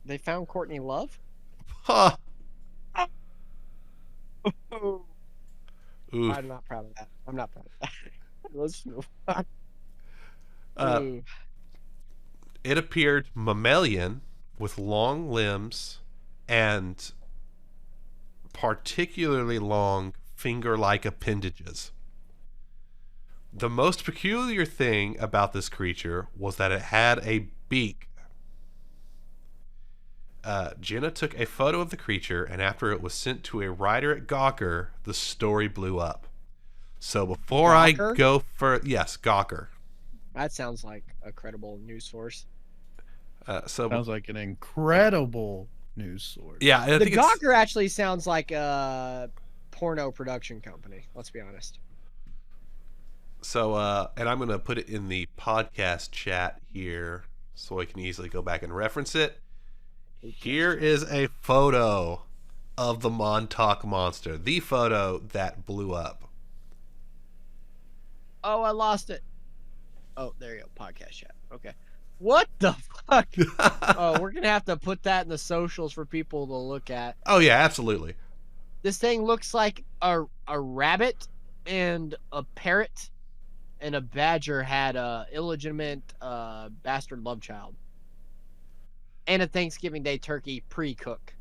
they found Courtney Love? Huh. Oof. I'm not proud of that. Let's move on. It appeared mammalian with long limbs and particularly long finger-like appendages. The most peculiar thing about this creature was that it had a beak. Jenna took a photo of the creature, and after it was sent to a writer at Gawker, the story blew up. So before Gawker? I go for... Yes, Gawker. That sounds like a credible news source. Sounds like an incredible news source. Yeah, I The think it's... Gawker actually sounds like a porno production company. Let's be honest. So, and I'm going to put it in the podcast chat here so I can easily go back and reference it. Here is a photo of the Montauk Monster. The photo that blew up. Oh, I lost it. Oh, there you go. Podcast chat. Okay. What the fuck? Oh, we're going to have to put that in the socials for people to look at. Oh, yeah, absolutely. This thing looks like a rabbit and a parrot and a badger had a illegitimate bastard love child. And a Thanksgiving Day turkey pre-cook.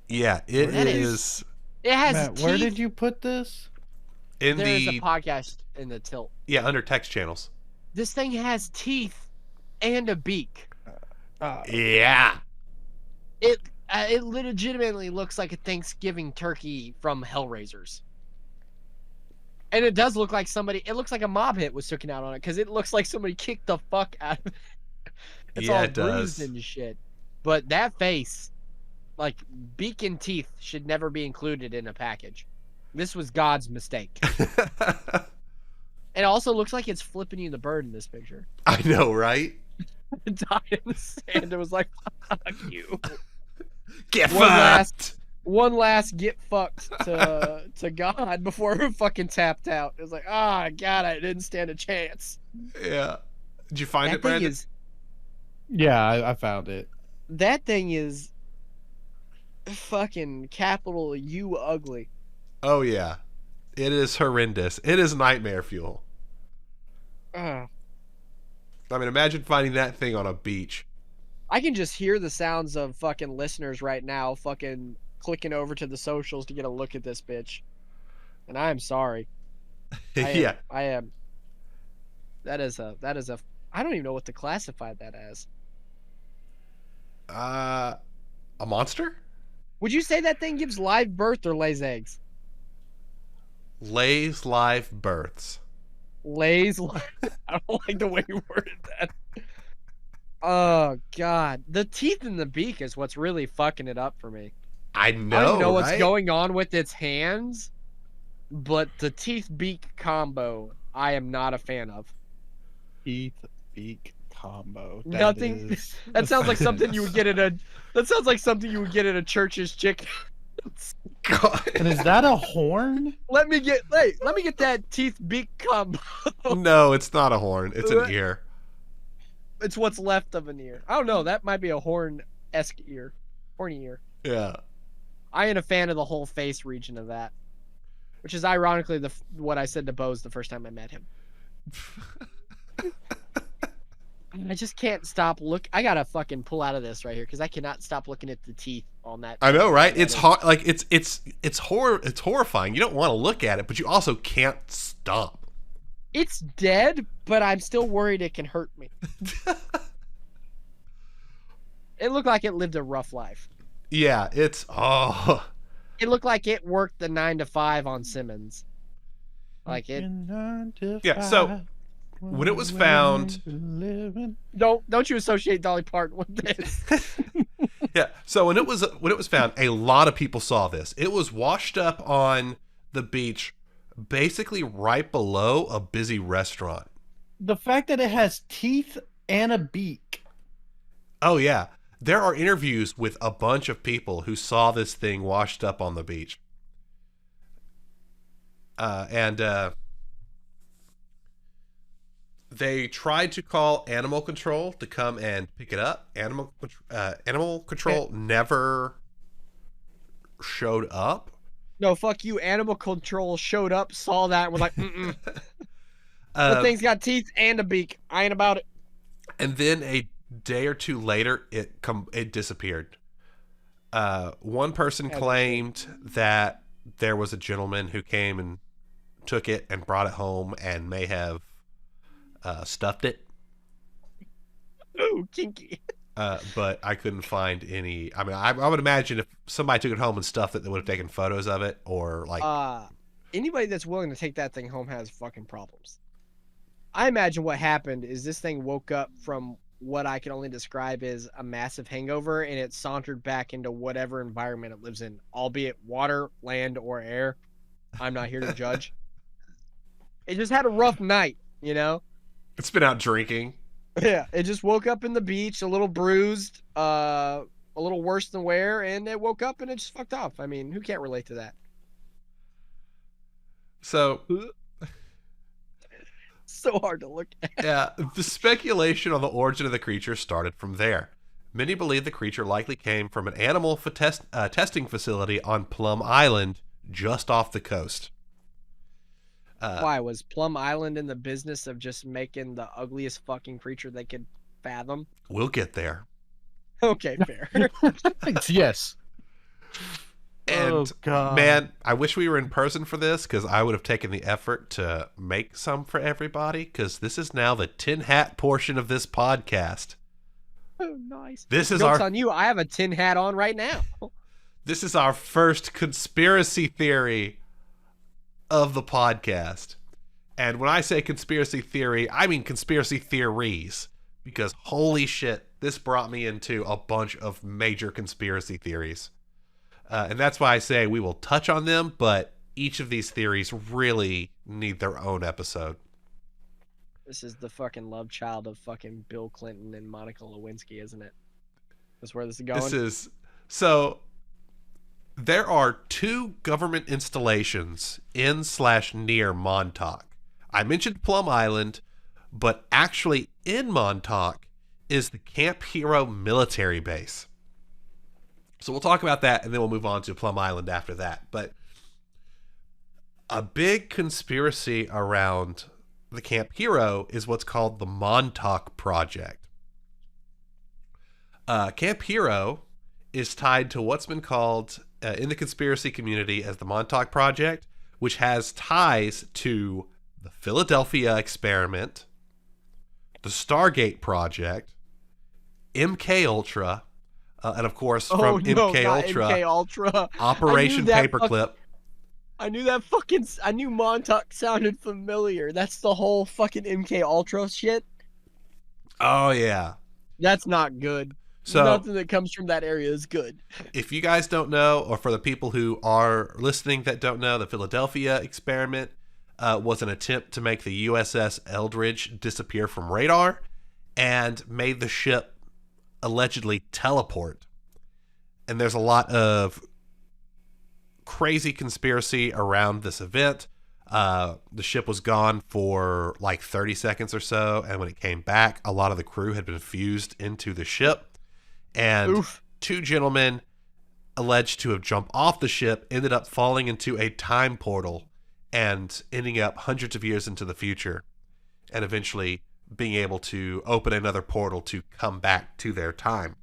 Yeah, it That is It has Matt, teeth. where did you put this? in There's the... a podcast in the tilt. Yeah, under text channels. This thing has teeth and a beak. Yeah. It legitimately looks like a Thanksgiving turkey from Hellraisers. And it does look like somebody... It looks like a mob hit was taken out on it, because it looks like somebody kicked the fuck out of it. It's Yeah, all it bruised does. and shit. But that face, like, beak and teeth should never be included in a package. This was God's mistake. It also looks like it's flipping you the bird in this picture. I know, right? It died in the sand. It was like, fuck you. Get One fucked! One last get fucked to God before it fucking tapped out. It was like, God, I didn't stand a chance. Yeah. Did you find That it, thing Brandon? is... Yeah, I found it. That thing is fucking capital U ugly. Oh, yeah. It is horrendous. It is nightmare fuel. Ugh. I mean, imagine finding that thing on a beach. I can just hear the sounds of fucking listeners right now fucking clicking over to the socials to get a look at this bitch. And I am sorry. Yeah. I am. That is a I don't even know what to classify that as. A monster? Would you say that thing gives live birth or lays eggs? Lays live births. Lays live. I don't like the way you worded that. Oh God, the teeth in the beak is what's really fucking it up for me. I I know, don't know what's right? going on with its hands, but the teeth beak combo I am not a fan of. Teeth beak combo. Nothing- That sounds like something you would get at a. That sounds like something you would get at a church's chicken. God. And is that a horn? Let me get that teeth beak combo. No, it's not a horn. It's an ear. It's what's left of an ear. I don't know. That might be a horn-esque ear, horny ear. Yeah. I ain't a fan of the whole face region of that, which is ironically what I said to Boze the first time I met him. I just can't stop I gotta fucking pull out of this right here because I cannot stop looking at the teeth on that. I know, right? It's hard. Like it's horrifying. You don't want to look at it, but you also can't stop. It's dead, but I'm still worried it can hurt me. It looked like it lived a rough life. Yeah, it's It looked like it worked the 9 to 5 on Simmons. Like it. Yeah, so when it was found, Don't you associate Dolly Parton with this? yeah. So when it was found, a lot of people saw this. It was washed up on the beach, basically right below a busy restaurant. The fact that it has teeth and a beak. Oh yeah, there are interviews with a bunch of people who saw this thing washed up on the beach. And they tried to call animal control to come and pick it up. Animal control never showed up. No, fuck you. Animal Control showed up, saw that, and was like, the thing's got teeth and a beak. I ain't about it. And then a day or two later, it disappeared. One person claimed that there was a gentleman who came and took it and brought it home and may have stuffed it. Ooh, kinky. But I couldn't find any. I mean, I would imagine if somebody took it home and stuffed it, they would have taken photos of it, or like. Anybody that's willing to take that thing home has fucking problems. I imagine what happened is this thing woke up from what I can only describe as a massive hangover, and it sauntered back into whatever environment it lives in, albeit water, land, or air. I'm not here to judge. It just had a rough night, you know? It's been out drinking. Yeah, it just woke up in the beach, a little bruised, a little worse than wear, and it woke up and it just fucked off. I mean, who can't relate to that? So, so hard to look at. yeah, the speculation on the origin of the creature started from there. Many believe the creature likely came from an animal testing facility on Plum Island, just off the coast. Why was Plum Island in the business of just making the ugliest fucking creature they could fathom? We'll get there. Okay, fair. Yes. And man, I wish we were in person for this, because I would have taken the effort to make some for everybody, because this is now the tin hat portion of this podcast. Oh, nice. This is Joke's on you. I have a tin hat on right now. This is our first conspiracy theory of the podcast. And when I say conspiracy theory, I mean conspiracy theories, because holy shit, this brought me into a bunch of major conspiracy theories. And that's why I say we will touch on them, but each of these theories really need their own episode. This is the fucking love child of fucking Bill Clinton and Monica Lewinsky, isn't it? That's where this is going. So there are 2 government installations in/near Montauk. I mentioned Plum Island, but actually in Montauk is the Camp Hero military base. So we'll talk about that, and then we'll move on to Plum Island after that. But a big conspiracy around the Camp Hero is what's called the Montauk Project. Camp Hero is tied to what's been called in the conspiracy community as the Montauk Project, which has ties to the Philadelphia experiment, the Stargate Project, MK Ultra, and of course from MK Ultra, Operation Paperclip. I knew Montauk sounded familiar. That's the whole fucking MK Ultra shit. Oh yeah. That's not good. So nothing that comes from that area is good. If you guys don't know, or for the people who are listening that don't know, the Philadelphia experiment was an attempt to make the USS Eldridge disappear from radar and made the ship allegedly teleport. And there's a lot of crazy conspiracy around this event. The ship was gone for like 30 seconds or so, and when it came back, a lot of the crew had been fused into the ship. And 2 gentlemen alleged to have jumped off the ship ended up falling into a time portal and ending up hundreds of years into the future, and eventually being able to open another portal to come back to their time.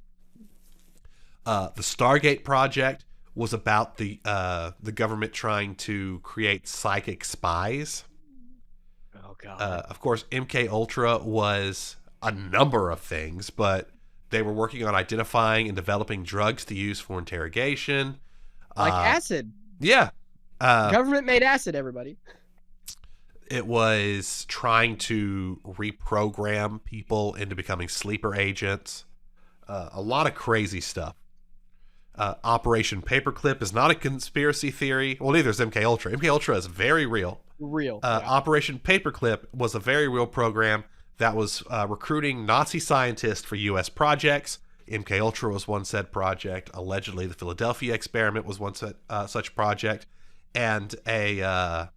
The Stargate Project was about the government trying to create psychic spies. Oh god. Of course, MK Ultra was a number of things, but they were working on identifying and developing drugs to use for interrogation. Like acid. Yeah. Government made acid, everybody. It was trying to reprogram people into becoming sleeper agents. A lot of crazy stuff. Operation Paperclip is not a conspiracy theory. Well, neither is MK Ultra. MK Ultra is very real. Yeah. Operation Paperclip was a very real program that was recruiting Nazi scientists for U.S. projects. MK Ultra was one said project. Allegedly, the Philadelphia experiment was one such project. And a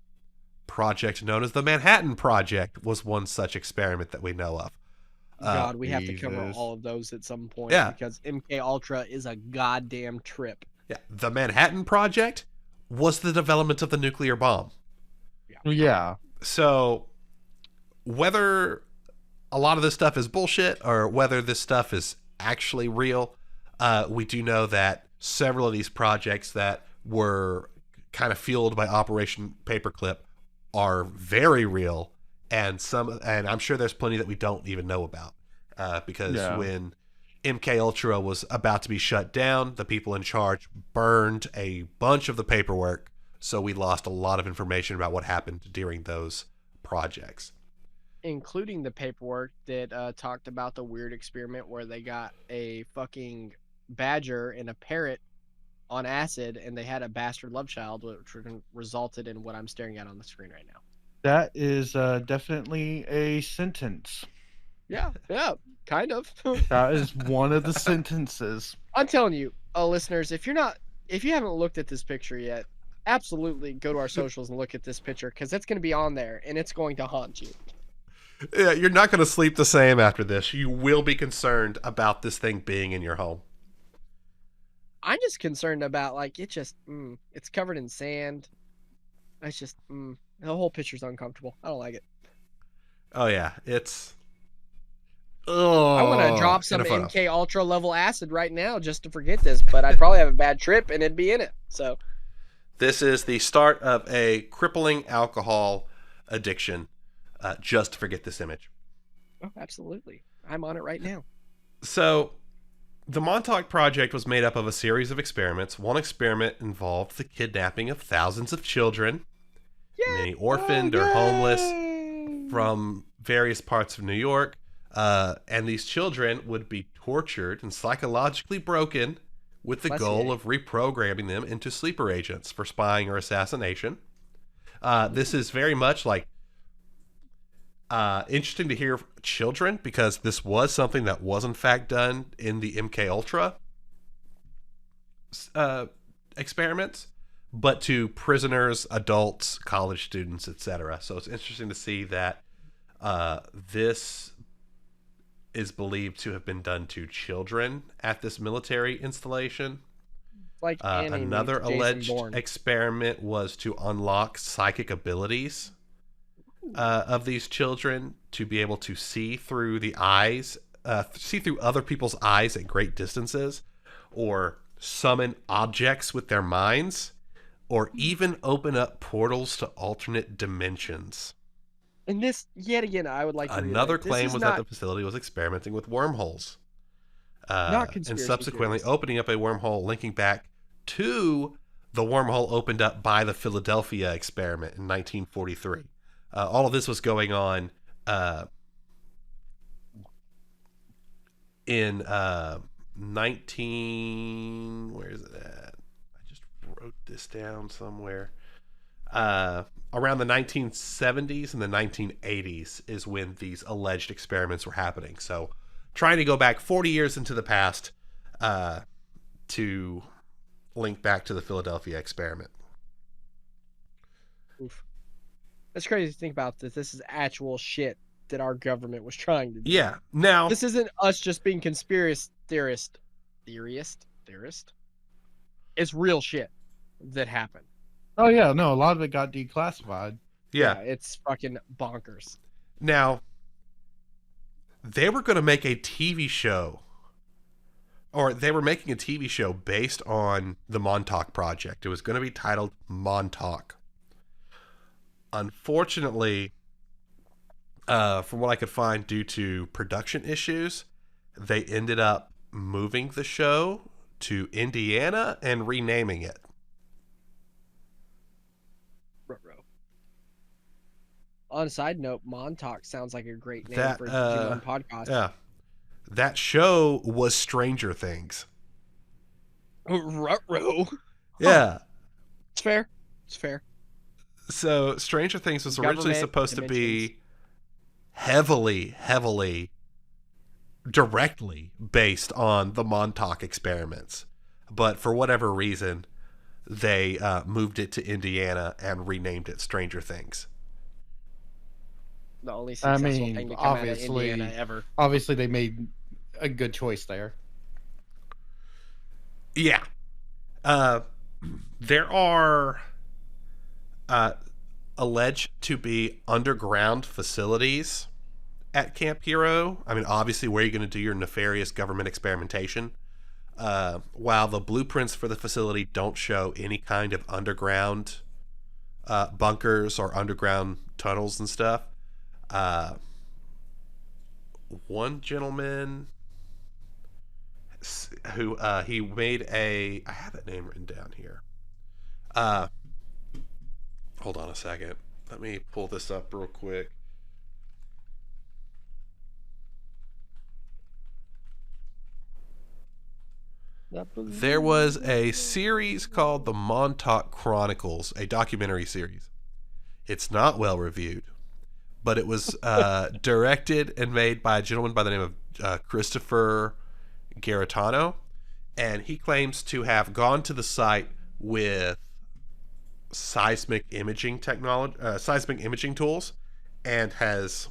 project known as the Manhattan Project was one such experiment that we know of. God, we have to cover all of those at some point, because MK Ultra is a goddamn trip. Yeah, the Manhattan Project was the development of the nuclear bomb. Yeah. So whether a lot of this stuff is bullshit or whether this stuff is actually real. We do know that several of these projects that were kind of fueled by Operation Paperclip are very real, and I'm sure there's plenty that we don't even know about, because when MK Ultra was about to be shut down, the people in charge burned a bunch of the paperwork, so we lost a lot of information about what happened during those projects, including the paperwork that talked about the weird experiment where they got a fucking badger and a parrot on acid, and they had a bastard love child, which resulted in what I'm staring at on the screen right now. That is definitely a sentence. Yeah, kind of. That is one of the sentences. I'm telling you, listeners, if you haven't looked at this picture yet, absolutely go to our socials and look at this picture, because it's going to be on there and it's going to haunt you. Yeah, you're not going to sleep the same after this. You will be concerned about this thing being in your home. I'm just concerned about, like, it's covered in sand. It's just, the whole picture's uncomfortable. I don't like it. Oh yeah, it's. I want to drop some MK Ultra level acid right now just to forget this, but I'd probably have a bad trip and it'd be in it. So, this is the start of a crippling alcohol addiction. Just to forget this image. Oh, absolutely. I'm on it right now. So, the Montauk Project was made up of a series of experiments. One experiment involved the kidnapping of thousands of children, many orphaned or homeless, from various parts of New York. And these children would be tortured and psychologically broken with the goal of reprogramming them into sleeper agents for spying or assassination. This is very much like interesting to hear children, because this was something that was in fact done in the MK Ultra experiments, but to prisoners, adults, college students, etc. So it's interesting to see that this is believed to have been done to children at this military installation. Like another alleged experiment was to unlock psychic abilities of these children, to be able to see through the eyes, see through other people's eyes at great distances, or summon objects with their minds, or even open up portals to alternate dimensions. And this, yet again, I would like to Another claim was that the facility was experimenting with wormholes. And subsequently opening up a wormhole linking back to the wormhole opened up by the Philadelphia experiment in 1943. All of this was going on in where is it at? I just wrote this down somewhere. Around the 1970s and the 1980s is when these alleged experiments were happening. So trying to go back 40 years into the past to link back to the Philadelphia experiment. Oof. That's crazy to think about, that this is actual shit that our government was trying to do. Yeah. Now, this isn't us just being conspiracy theorist. It's real shit that happened. Oh yeah, no, a lot of it got declassified. Yeah, it's fucking bonkers. Now, they were going to make a TV show, or they were making a TV show based on the Montauk Project. It was going to be titled Montauk. Unfortunately, from what I could find, due to production issues, they ended up moving the show to Indiana and renaming it. On a side note, Montauk sounds like a great name for a podcast. Yeah. That show was Stranger Things. Ruh-roh. Yeah. It's fair. So Stranger Things was originally supposed to be heavily, directly based on the Montauk experiments. But for whatever reason, they moved it to Indiana and renamed it Stranger Things. The only successful thing to come out of Indiana ever. Obviously, they made a good choice there. Yeah. There are alleged to be underground facilities at Camp Hero. I mean, obviously, where you're going to do your nefarious government experimentation. While the blueprints for the facility don't show any kind of underground bunkers or underground tunnels and stuff. One gentleman who he made I have that name written down here. Hold on a second. Let me pull this up real quick. There was a series called the Montauk Chronicles, a documentary series. It's not well reviewed, but it was directed and made by a gentleman by the name of Christopher Garetano, and he claims to have gone to the site with seismic imaging tools, and has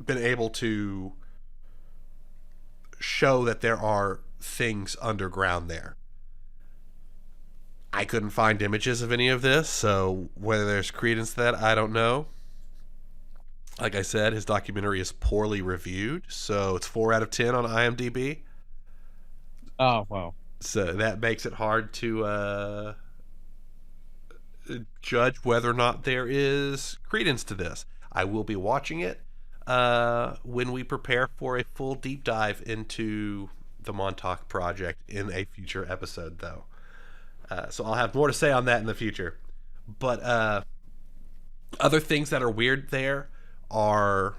been able to show that there are things underground there. I couldn't find images of any of this, so whether there's credence to that, I don't know. Like I said, his documentary is poorly reviewed, so it's 4 out of 10 on IMDb. Oh, wow. So that makes it hard to judge whether or not there is credence to this. I will be watching it when we prepare for a full deep dive into the Montauk Project in a future episode, though. So I'll have more to say on that in the future. But other things that are weird there are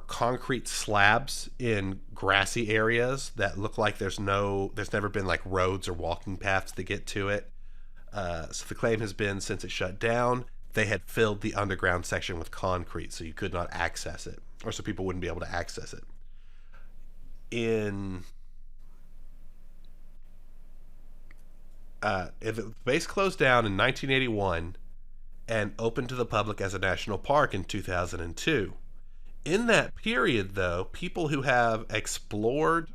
concrete slabs in grassy areas that look like there's never been like roads or walking paths to get to it. So the claim has been, since it shut down, they had filled the underground section with concrete so you could not access it, or so people wouldn't be able to access it. The base closed down in 1981 and opened to the public as a national park in 2002. In that period, though, people who have explored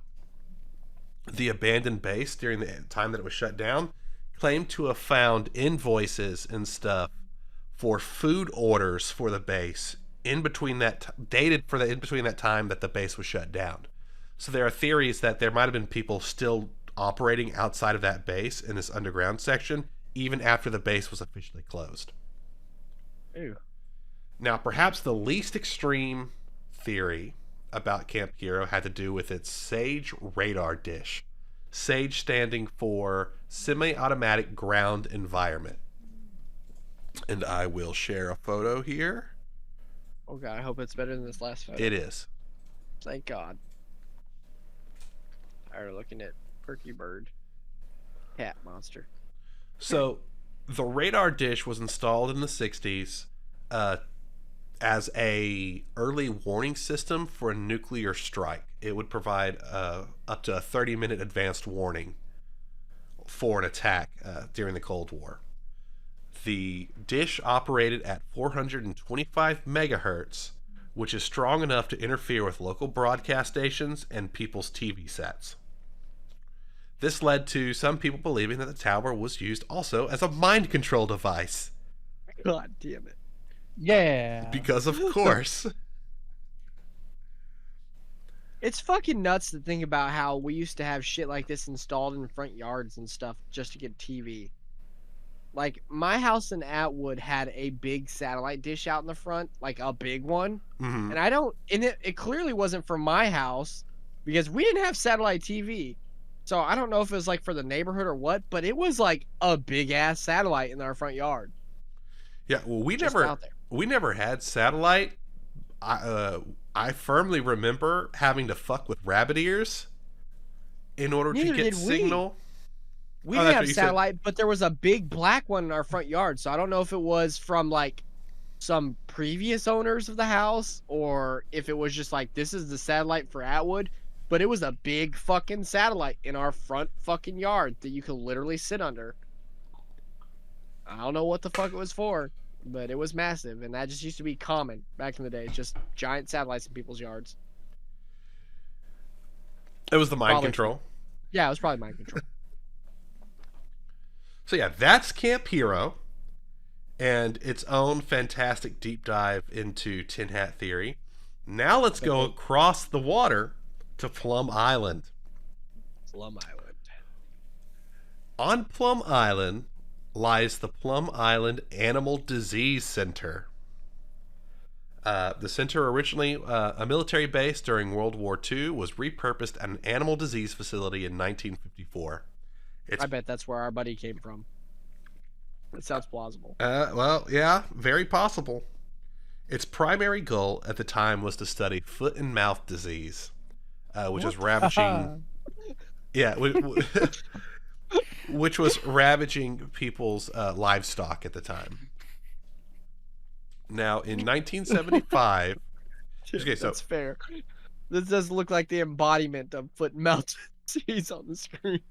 the abandoned base during the time that it was shut down claim to have found invoices and stuff for food orders for the base in between that time that the base was shut down. So there are theories that there might have been people still operating outside of that base in this underground section even after the base was officially closed. Ew. Now, perhaps the least extreme theory about Camp Hero had to do with its SAGE radar dish. SAGE standing for Semi-Automatic Ground Environment. And I will share a photo here. Oh god, I hope it's better than this last photo. It is. Thank god. Tired of looking at Perky Bird. Cat monster. So, the radar dish was installed in the 60s as a early warning system for a nuclear strike. It would provide up to a 30-minute advanced warning for an attack during the Cold War. The dish operated at 425 megahertz, which is strong enough to interfere with local broadcast stations and people's TV sets. This led to some people believing that the tower was used also as a mind control device. God damn it. Yeah. Because of course. It's fucking nuts to think about how we used to have shit like this installed in front yards and stuff just to get TV. Like, my house in Atwood had a big satellite dish out in the front, like a big one. Mm-hmm. And it clearly wasn't for my house because we didn't have satellite TV. So I don't know if it was like for the neighborhood or what, but it was like a big ass satellite in our front yard. Yeah, well, we never had satellite. I firmly remember having to fuck with rabbit ears in order to get signal. We didn't have satellite, but there was a big black one in our front yard. So I don't know if it was from like some previous owners of the house or if it was just like, this is the satellite for Atwood. But it was a big fucking satellite in our front fucking yard that you could literally sit under. I don't know what the fuck it was for, but it was massive. And that just used to be common back in the day. Just giant satellites in people's yards. It was the mind control. Yeah, it was probably mind control. So yeah, that's Camp Hero. and its own fantastic deep dive into Tin Hat theory. Now let's go across the water to Plum Island. Plum Island. On Plum Island lies the Plum Island Animal Disease Center. The center, originally a military base during World War II, was repurposed at an animal disease facility in 1954. I bet that's where our buddy came from. It sounds plausible. Well, yeah, very possible. Its primary goal at the time was to study foot and mouth disease, which was ravaging. Yeah, which was ravaging people's livestock at the time. Now, in 1975, okay, so that's fair. This does look like the embodiment of foot and mouth disease on the screen.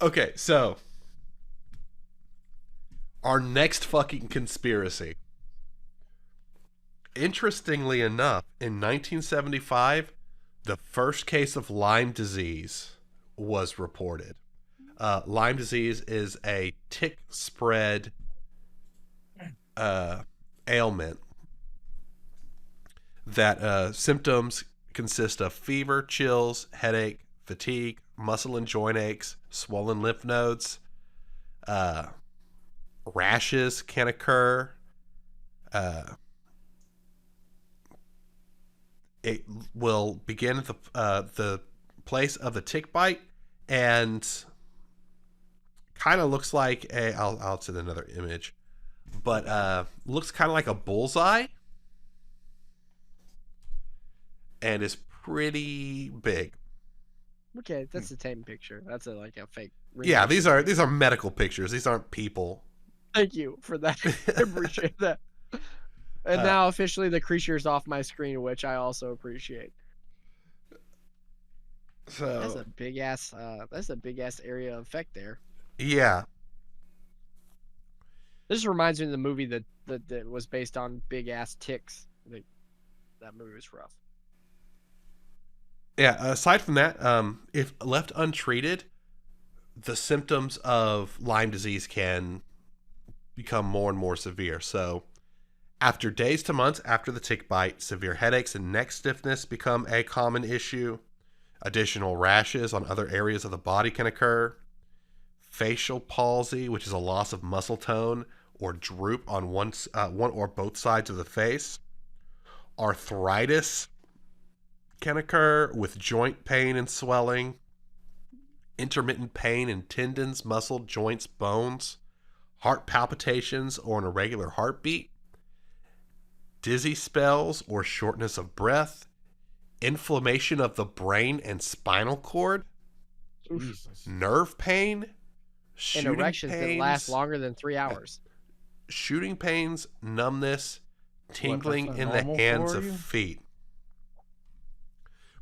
Okay, so our next fucking conspiracy. Interestingly enough, in 1975, the first case of Lyme disease was reported. Lyme disease is a tick spread ailment that symptoms consist of fever, chills, headache, fatigue, muscle and joint aches, swollen lymph nodes, rashes can occur. It will begin at the place of the tick bite and kind of looks like I'll send another image, but looks kind of like a bullseye and is pretty big. Okay, that's a tame picture. That's like a fake. Yeah, these are medical pictures. These aren't people. Thank you for that. I appreciate that. And now officially the creature's off my screen, which I also appreciate. So that's a big ass area of effect there. Yeah. This reminds me of the movie that was based on big ass ticks. That movie was rough. Yeah, aside from that, if left untreated, the symptoms of Lyme disease can become more and more severe. So after days to months after the tick bite, severe headaches and neck stiffness become a common issue. Additional rashes on other areas of the body can occur. Facial palsy, which is a loss of muscle tone or droop on one or both sides of the face. Arthritis can occur with joint pain and swelling. Intermittent pain in tendons, muscle, joints, bones. Heart palpitations or an irregular heartbeat. Dizzy spells or shortness of breath. Inflammation of the brain and spinal cord. Jesus. Nerve pain. And erections that last longer than 3 hours. Shooting pains, numbness, tingling in the hands of feet.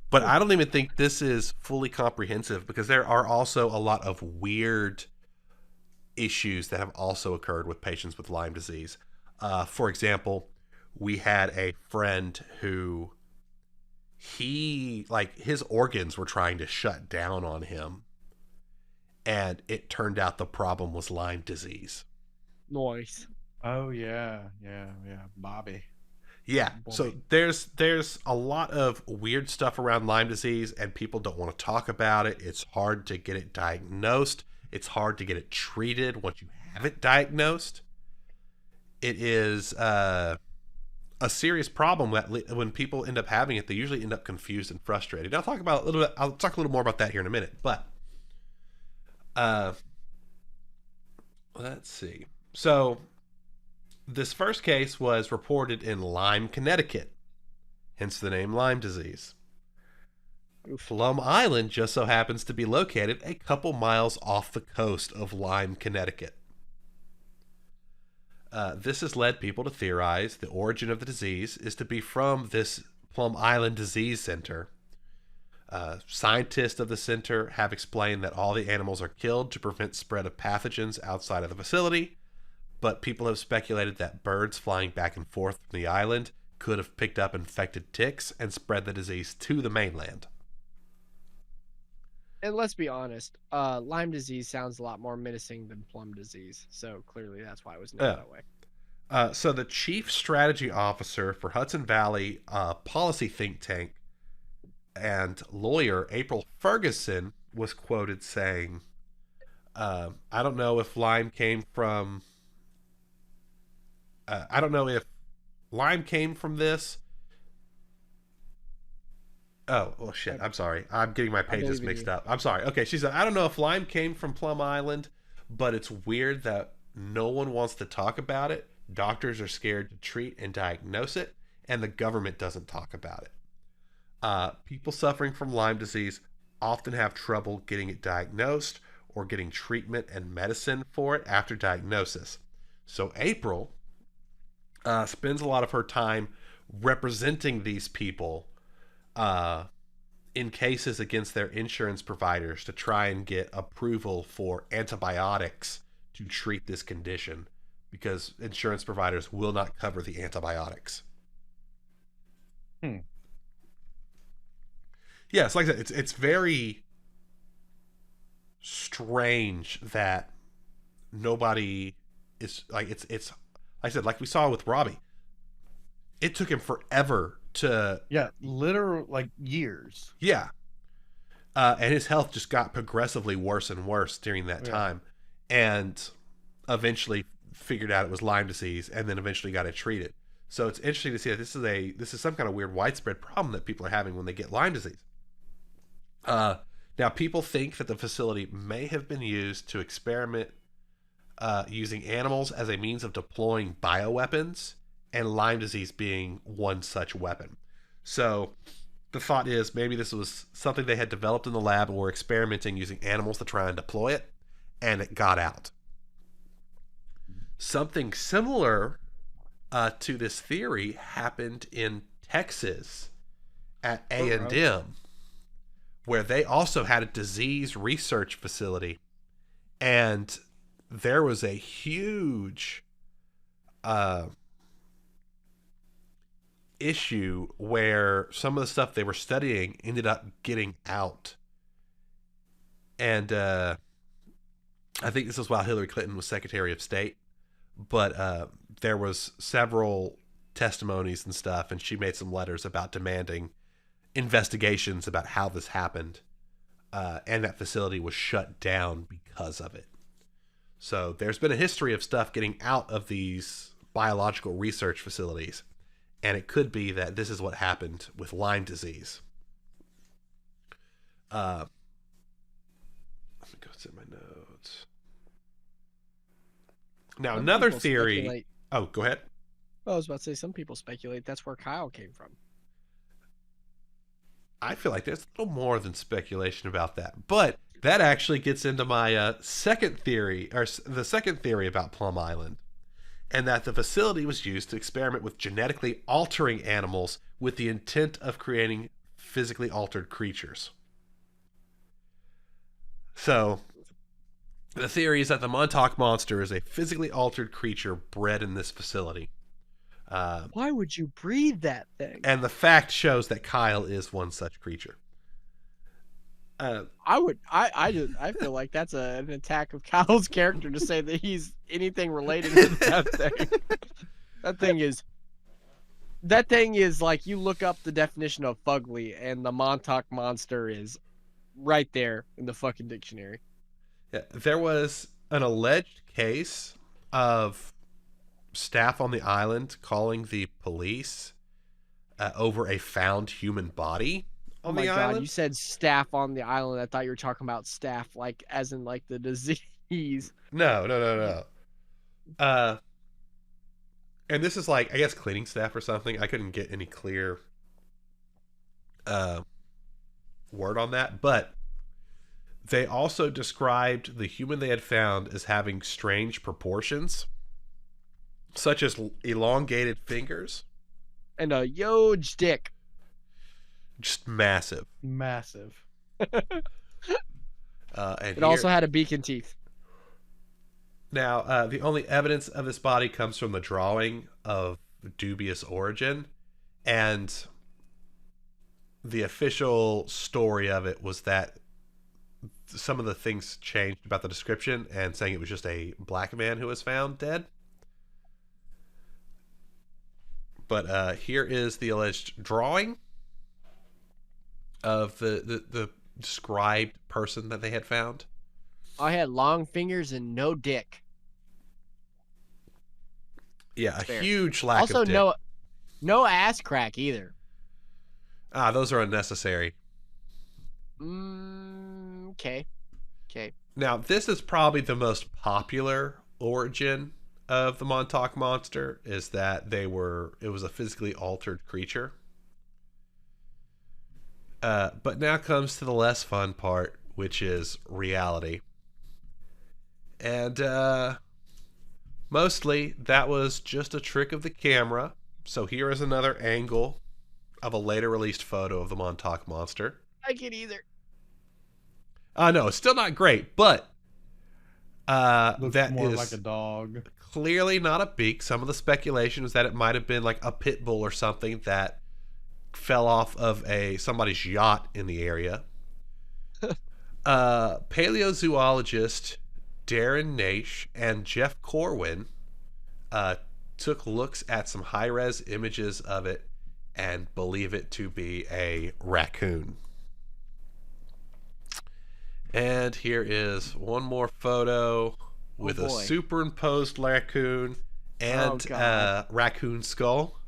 But I don't even think this is fully comprehensive because there are also a lot of weird issues that have also occurred with patients with Lyme disease. For example, we had a friend who his organs were trying to shut down on him, and it turned out the problem was Lyme disease. Nice. Oh yeah, Bobbi. Yeah, so there's a lot of weird stuff around Lyme disease, and people don't want to talk about it. It's hard to get it diagnosed. It's hard to get it treated once you have it diagnosed. It is a serious problem that when people end up having it, they usually end up confused and frustrated. I'll talk a little more about that here in a minute, but let's see. So this first case was reported in Lyme, Connecticut, hence the name Lyme disease. Plum Island just so happens to be located a couple miles off the coast of Lyme, Connecticut. This has led people to theorize the origin of the disease is to be from this Plum Island Disease Center. Scientists of the center have explained that all the animals are killed to prevent spread of pathogens outside of the facility, but people have speculated that birds flying back and forth from the island could have picked up infected ticks and spread the disease to the mainland. And let's be honest, Lyme disease sounds a lot more menacing than plum disease. So clearly that's why it was named that way. So the chief strategy officer for Hudson Valley policy think tank and lawyer April Ferguson was quoted saying, I don't know if Lyme came from this. Oh, well, shit. I'm sorry. I'm getting my pages mixed up. I'm sorry. Okay, she said, I don't know if Lyme came from Plum Island, but it's weird that no one wants to talk about it. Doctors are scared to treat and diagnose it, and the government doesn't talk about it. People suffering from Lyme disease often have trouble getting it diagnosed or getting treatment and medicine for it after diagnosis. So April spends a lot of her time representing these people in cases against their insurance providers to try and get approval for antibiotics to treat this condition, because insurance providers will not cover the antibiotics. Yes, like I said, it's very strange that nobody is like it's like I said, like we saw with Robbie. It took him forever to literal like years. And his health just got progressively worse and worse during that time, and eventually figured out it was Lyme disease, and then eventually got it treated. So it's interesting to see that this is some kind of weird widespread problem that people are having when they get Lyme disease. Now people think that the facility may have been used to experiment using animals as a means of deploying bioweapons, and Lyme disease being one such weapon. So the thought is maybe this was something they had developed in the lab and were experimenting using animals to try and deploy it, and it got out. Something similar to this theory happened in Texas at A&M, where they also had a disease research facility, and there was a huge issue where some of the stuff they were studying ended up getting out. And I think this was while Hillary Clinton was Secretary of State, but there was several testimonies and stuff, and she made some letters about demanding investigations about how this happened, and that facility was shut down because of it. So there's been a history of stuff getting out of these biological research facilities, and it could be that this is what happened with Lyme disease. Let me go to my notes. Now, another theory. Speculate. Oh, go ahead. Well, I was about to say, some people speculate that's where Kyle came from. I feel like there's a little more than speculation about that, but that actually gets into my second theory, or the second theory about Plum Island, and that the facility was used to experiment with genetically altering animals with the intent of creating physically altered creatures. So, the theory is that the Montauk Monster is a physically altered creature bred in this facility. Why would you breed that thing? And the fact shows that Kyle is one such creature. I feel like that's an attack of Kyle's character to say that he's anything related to that thing. That thing is like, you look up the definition of fugly and the Montauk Monster is right there in the fucking dictionary. Yeah, there was an alleged case of staff on the island calling the police over a found human body on the island. God, you said staff on the island. I thought you were talking about staff, like as in like the disease. No. And this is like, I guess, cleaning staff or something. I couldn't get any clear word on that, but they also described the human they had found as having strange proportions, such as elongated fingers. And a huge dick. Just massive. Massive. And it also had a beak and teeth. Now, the only evidence of this body comes from the drawing of dubious origin, and the official story of it was that some of the things changed about the description and saying it was just a black man who was found dead. But here is the alleged drawing of the described person that they had found. I had long fingers and no dick. Yeah, a Fair. huge lack Also, of dick. no ass crack either. Those are unnecessary. Okay. Now, this is probably the most popular origin of the Montauk Monster, is that it was a physically altered creature. But now comes to the less fun part, which is reality. And mostly that was just a trick of the camera. So here is another angle of a later released photo of the Montauk Monster. I can either. No, it's still not great, but Looks that more is like a dog. clearly not a beak. Some of the speculation was that it might have been like a pit bull or something that fell off of somebody's yacht in the area. Paleozoologist Darren Naish and Jeff Corwin took looks at some high-res images of it and believe it to be a raccoon. And here is one more photo with a superimposed raccoon and raccoon skull.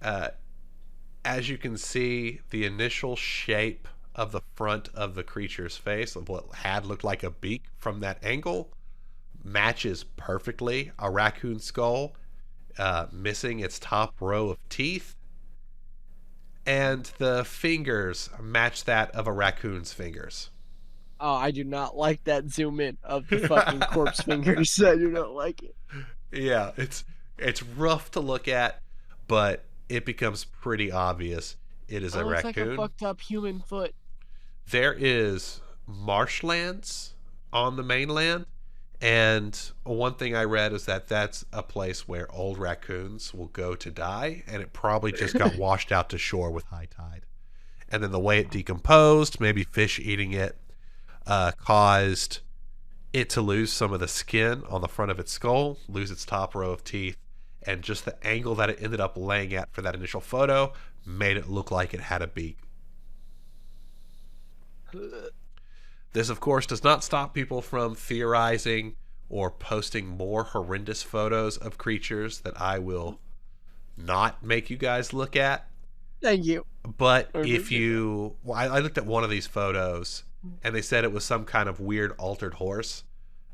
As you can see, the initial shape of the front of the creature's face, of what had looked like a beak from that angle, matches perfectly a raccoon skull, missing its top row of teeth. And the fingers match that of a raccoon's fingers. Oh, I do not like that zoom in of the fucking corpse fingers. I do not like it. Yeah, it's rough to look at, but it becomes pretty obvious it is a raccoon. It's like a fucked up human foot. There is marshlands on the mainland, and one thing I read is that that's a place where old raccoons will go to die, and it probably just got washed out to shore with high tide. And then the way it decomposed, maybe fish eating it, caused it to lose some of the skin on the front of its skull, lose its top row of teeth, and just the angle that it ended up laying at for that initial photo made it look like it had a beak. This, of course, does not stop people from theorizing or posting more horrendous photos of creatures that I will not make you guys look at. Thank you. But if you... Well, I looked at one of these photos, and they said it was some kind of weird altered horse.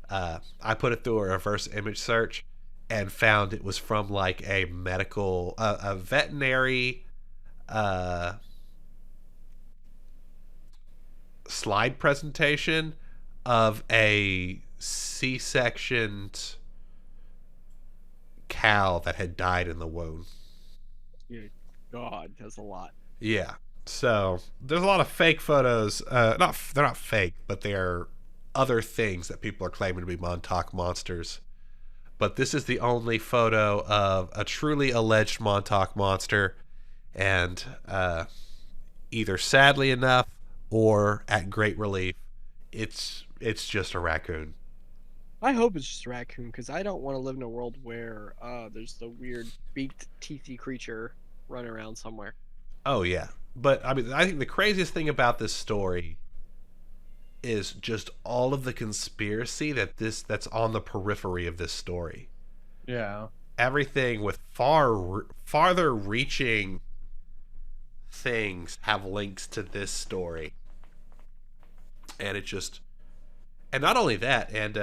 I put it through a reverse image search and found it was from like a medical... a veterinary... slide presentation of a C-sectioned cow that had died in the womb. Good God, that's a lot. Yeah. So there's a lot of fake photos. They're not fake, but they're other things that people are claiming to be Montauk monsters. But this is the only photo of a truly alleged Montauk monster, and either sadly enough or at great relief, it's just a raccoon. I hope it's just a raccoon, because I don't want to live in a world where there's the weird beaked, teethy creature running around somewhere. Oh yeah, but I mean, I think the craziest thing about this story is just all of the conspiracy that's on the periphery of this story. Yeah, everything with farther reaching things have links to this story. And it just, and not only that, and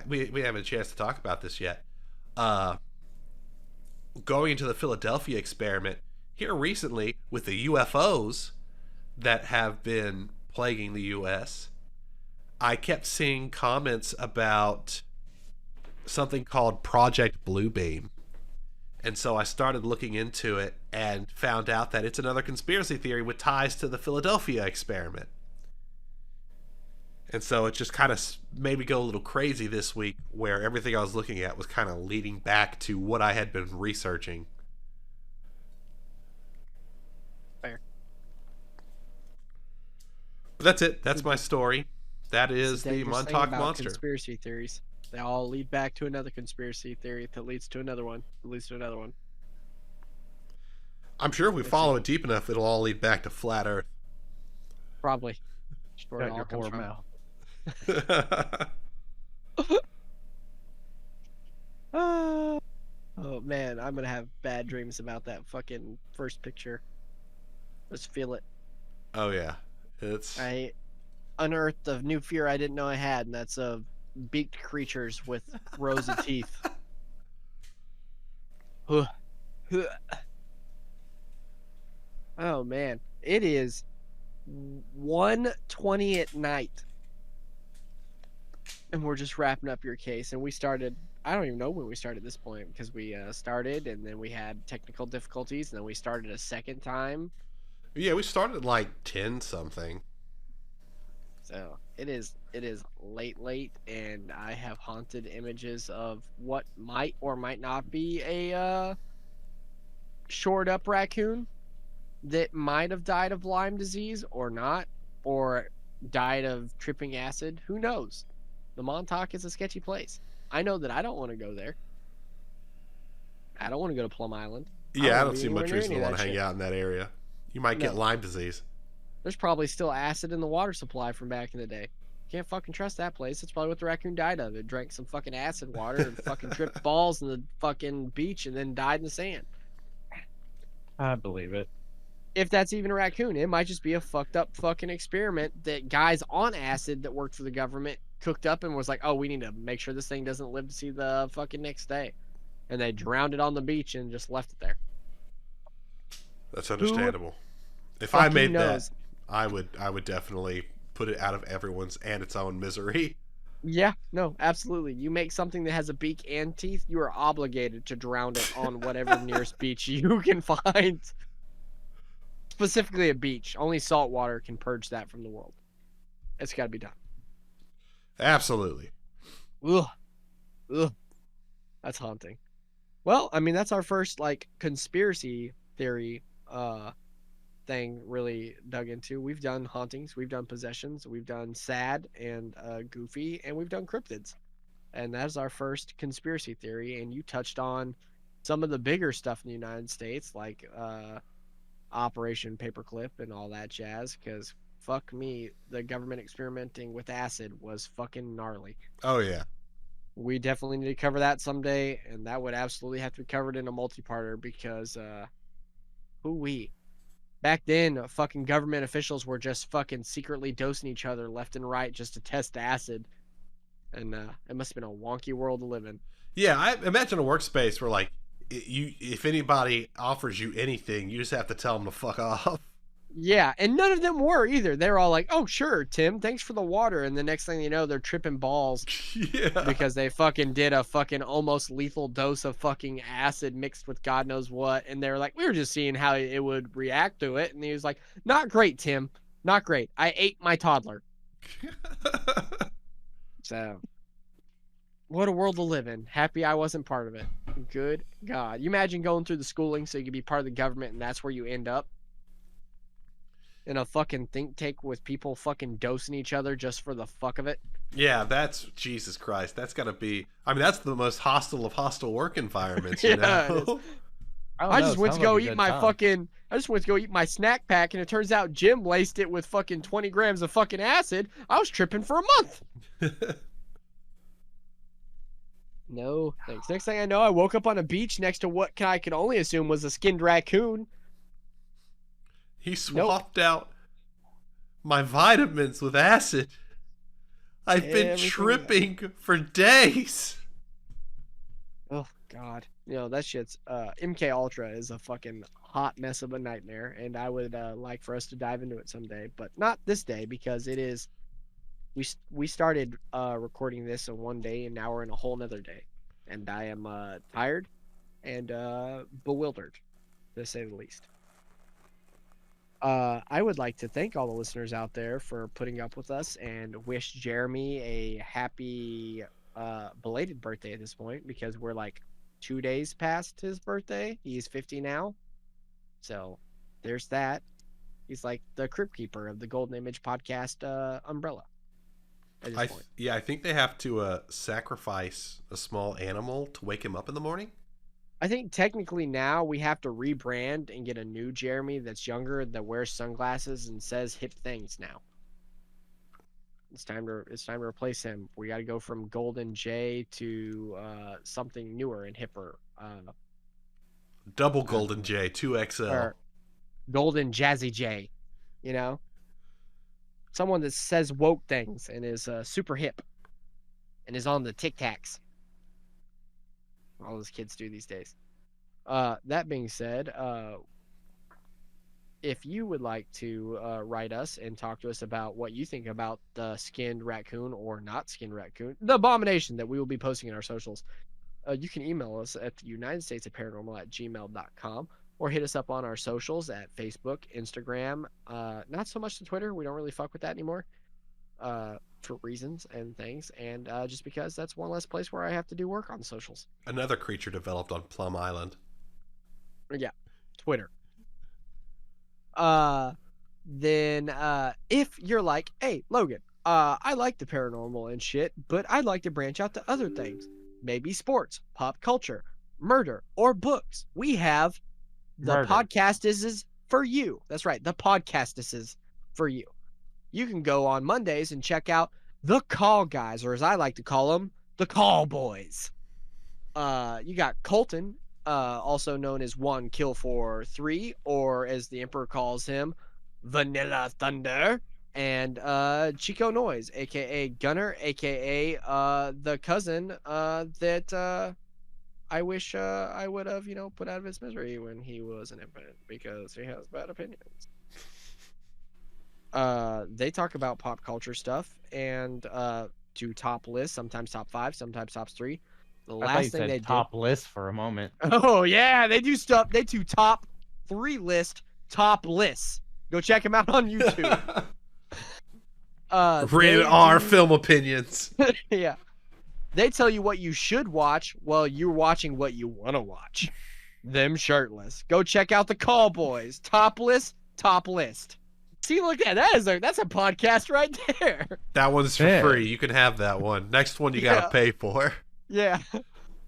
we haven't a chance to talk about this yet. Going into the Philadelphia experiment here recently with the UFOs that have been plaguing the U.S., I kept seeing comments about something called Project Bluebeam. And so I started looking into it and found out that it's another conspiracy theory with ties to the Philadelphia experiment. And so it just kind of made me go a little crazy this week, where everything I was looking at was kind of leading back to what I had been researching. Fair. But that's it. That's my story. That is the dangerous thing Montauk about Monster. Conspiracy theories. They all lead back to another conspiracy theory that leads to another one. That leads to another one. I'm sure if we follow it deep enough, it'll all lead back to flat Earth. Probably. Just where it Shut all your comes whore from. mouth. Oh man, I'm gonna have bad dreams about that fucking first picture. Just feel it. Oh yeah, it's. I unearthed a new fear I didn't know I had, and that's of beaked creatures with rows of teeth. Oh man, it is 1:20 at night, and we're just wrapping up your case. And we started. I don't even know when we started at this point because we started, and then we had technical difficulties, and then we started a second time. Yeah, we started at like 10 something. So it is late, and I have haunted images of what might or might not be a shored up raccoon that might have died of Lyme disease or not, or died of tripping acid. Who knows? The Montauk is a sketchy place. I know that I don't want to go there. I don't want to go to Plum Island. Yeah, I don't see much reason to want to hang out in that area. You might get Lyme disease. There's probably still acid in the water supply from back in the day. Can't fucking trust that place. That's probably what the raccoon died of. It drank some fucking acid water and fucking tripped balls in the fucking beach and then died in the sand. I believe it. If that's even a raccoon, it might just be a fucked up fucking experiment that guys on acid that worked for the government cooked up and was like, oh, we need to make sure this thing doesn't live to see the fucking next day. And they drowned it on the beach and just left it there. That's understandable. If I made that, I would definitely put it out of everyone's and its own misery. Yeah, no, absolutely. You make something that has a beak and teeth, you are obligated to drown it on whatever nearest beach you can find. Specifically a beach. Only salt water can purge that from the world. It's got to be done. Absolutely. Ugh. Ugh. That's haunting. Well, I mean, that's our first, like, conspiracy theory thing really dug into. We've done hauntings, we've done possessions, we've done sad and goofy, and we've done cryptids. And that's our first conspiracy theory. And you touched on some of the bigger stuff in the United States, like Operation Paperclip and all that jazz, because fuck me, the government experimenting with acid was fucking gnarly. Oh, yeah. We definitely need to cover that someday, and that would absolutely have to be covered in a multi-parter because, back then, fucking government officials were just fucking secretly dosing each other left and right just to test acid, and it must have been a wonky world to live in. Yeah, I imagine a workspace where, like, if anybody offers you anything, you just have to tell them to fuck off. Yeah, and none of them were either. They were all like, oh, sure, Tim, thanks for the water. And the next thing you know, they're tripping balls. Yeah. Because they fucking did a fucking almost lethal dose of fucking acid mixed with God knows what. And they were like, we were just seeing how it would react to it. And he was like, not great, Tim. Not great. I ate my toddler. So, what a world to live in. Happy I wasn't part of it. Good God. You imagine going through the schooling so you could be part of the government and that's where you end up? In a fucking think tank with people fucking dosing each other just for the fuck of it. Yeah, that's Jesus Christ. That's got to be. I mean, that's the most hostile of hostile work environments. Yeah, You know? I just went to go eat my fucking. I just went to go eat my snack pack, and it turns out Jim laced it with fucking 20 grams of fucking acid. I was tripping for a month. No thanks. Next thing I know, I woke up on a beach next to what I could only assume was a skinned raccoon. He swapped out my vitamins with acid. I've been tripping for days. Oh God, that shit's MK Ultra is a fucking hot mess of a nightmare, and I would like for us to dive into it someday, but not this day because it is. We started recording this in one day, and now we're in a whole nother day, and I am tired and bewildered, to say the least. I would like to thank all the listeners out there for putting up with us and wish Jeremy a happy belated birthday at this point because we're like 2 days past his birthday. He's 50 now. So there's that. He's like the crypt keeper of the Golden Image podcast umbrella. At this point. Yeah, I think they have to sacrifice a small animal to wake him up in the morning. I think technically now we have to rebrand and get a new Jeremy that's younger that wears sunglasses and says hip things now. It's time to replace him. We got to go from Golden J to something newer and hipper. Double Golden J, 2XL. Or Golden Jazzy J, you know? Someone that says woke things and is super hip and is on the Tic Tacs. All those kids do these days. That being said, if you would like to write us and talk to us about what you think about the skinned raccoon or not skinned raccoon, the abomination that we will be posting in our socials, you can email us at the United States of Paranormal at gmail.com or hit us up on our socials at Facebook, Instagram, not so much the Twitter. We don't really fuck with that anymore for reasons and things. And just because that's one less place where I have to do work on socials. Another creature developed on Plum Island. Yeah, Twitter. Then if you're like, hey, Logan, I like the paranormal and shit, but I'd like to branch out to other things. Maybe sports, pop culture, murder, or books. We have the podcast is for you. That's right. The podcast is for you. You can go on Mondays and check out the Call Guys, or as I like to call them, the Call Boys. You got Colton, also known as 1Kill43, or as the Emperor calls him, Vanilla Thunder, and Chico Noise, aka Gunner, aka the cousin that I wish I would have, put out of his misery when he was an infant because he has bad opinions. They talk about pop culture stuff and do top lists, sometimes top 5, sometimes top 3. The last thing they top list for a moment. Oh yeah, they do stuff. They do top 3 list, top lists. Go check them out on YouTube. Rated R film opinions. Yeah. They tell you what you should watch while you're watching what you want to watch. Them shirtless. Go check out the Call Boys. Top list, top list. See, look at that. That's a podcast right there. That one's for free. You can have that one. Next one you gotta pay for. Yeah.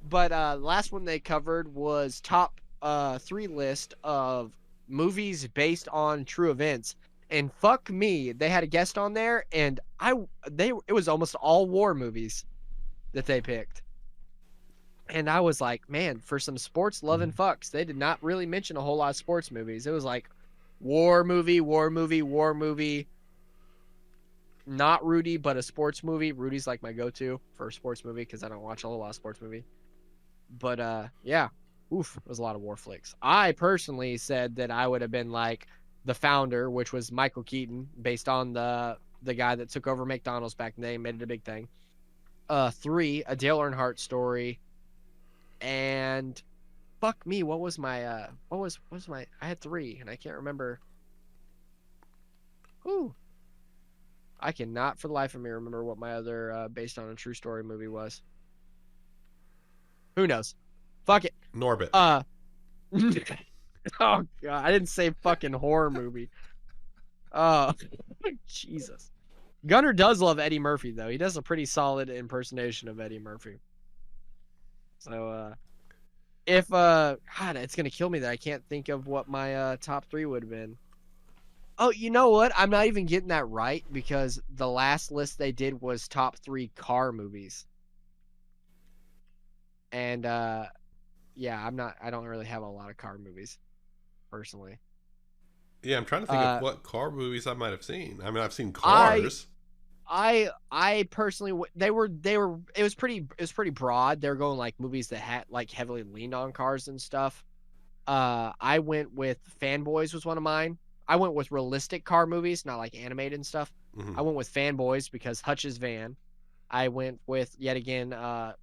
But last one they covered was top 3 list of movies based on true events. And fuck me, they had a guest on there, and it was almost all war movies that they picked. And I was like, man, for some sports loving fucks, they did not really mention a whole lot of sports movies. It was like war movie, not Rudy, but a sports movie. Rudy's like my go-to for a sports movie because I don't watch a whole lot of sports movie. But yeah, it was a lot of war flicks. I personally said that I would have been like The Founder, which was Michael Keaton, based on the guy that took over McDonald's back then, made it a big thing. 3, a Dale Earnhardt story, and fuck me, what was my I had 3 and I can't remember. I cannot for the life of me remember what my other based on a true story movie was. Who knows? Fuck it. Norbit. Oh god, I didn't say fucking horror movie. Oh Jesus. Gunner does love Eddie Murphy, though. He does a pretty solid impersonation of Eddie Murphy. So, if, God, it's going to kill me that I can't think of what my top 3 would have been. Oh, you know what? I'm not even getting that right because the last list they did was top 3 car movies. And, yeah, I don't really have a lot of car movies, personally. Yeah, I'm trying to think of what car movies I might have seen. I mean, I've seen Cars. I personally, it was pretty broad. They were going like movies that had like heavily leaned on cars and stuff. I went with Fanboys was one of mine. I went with realistic car movies, not like animated and stuff. Mm-hmm. I went with Fanboys because Hutch's van. I went with yet again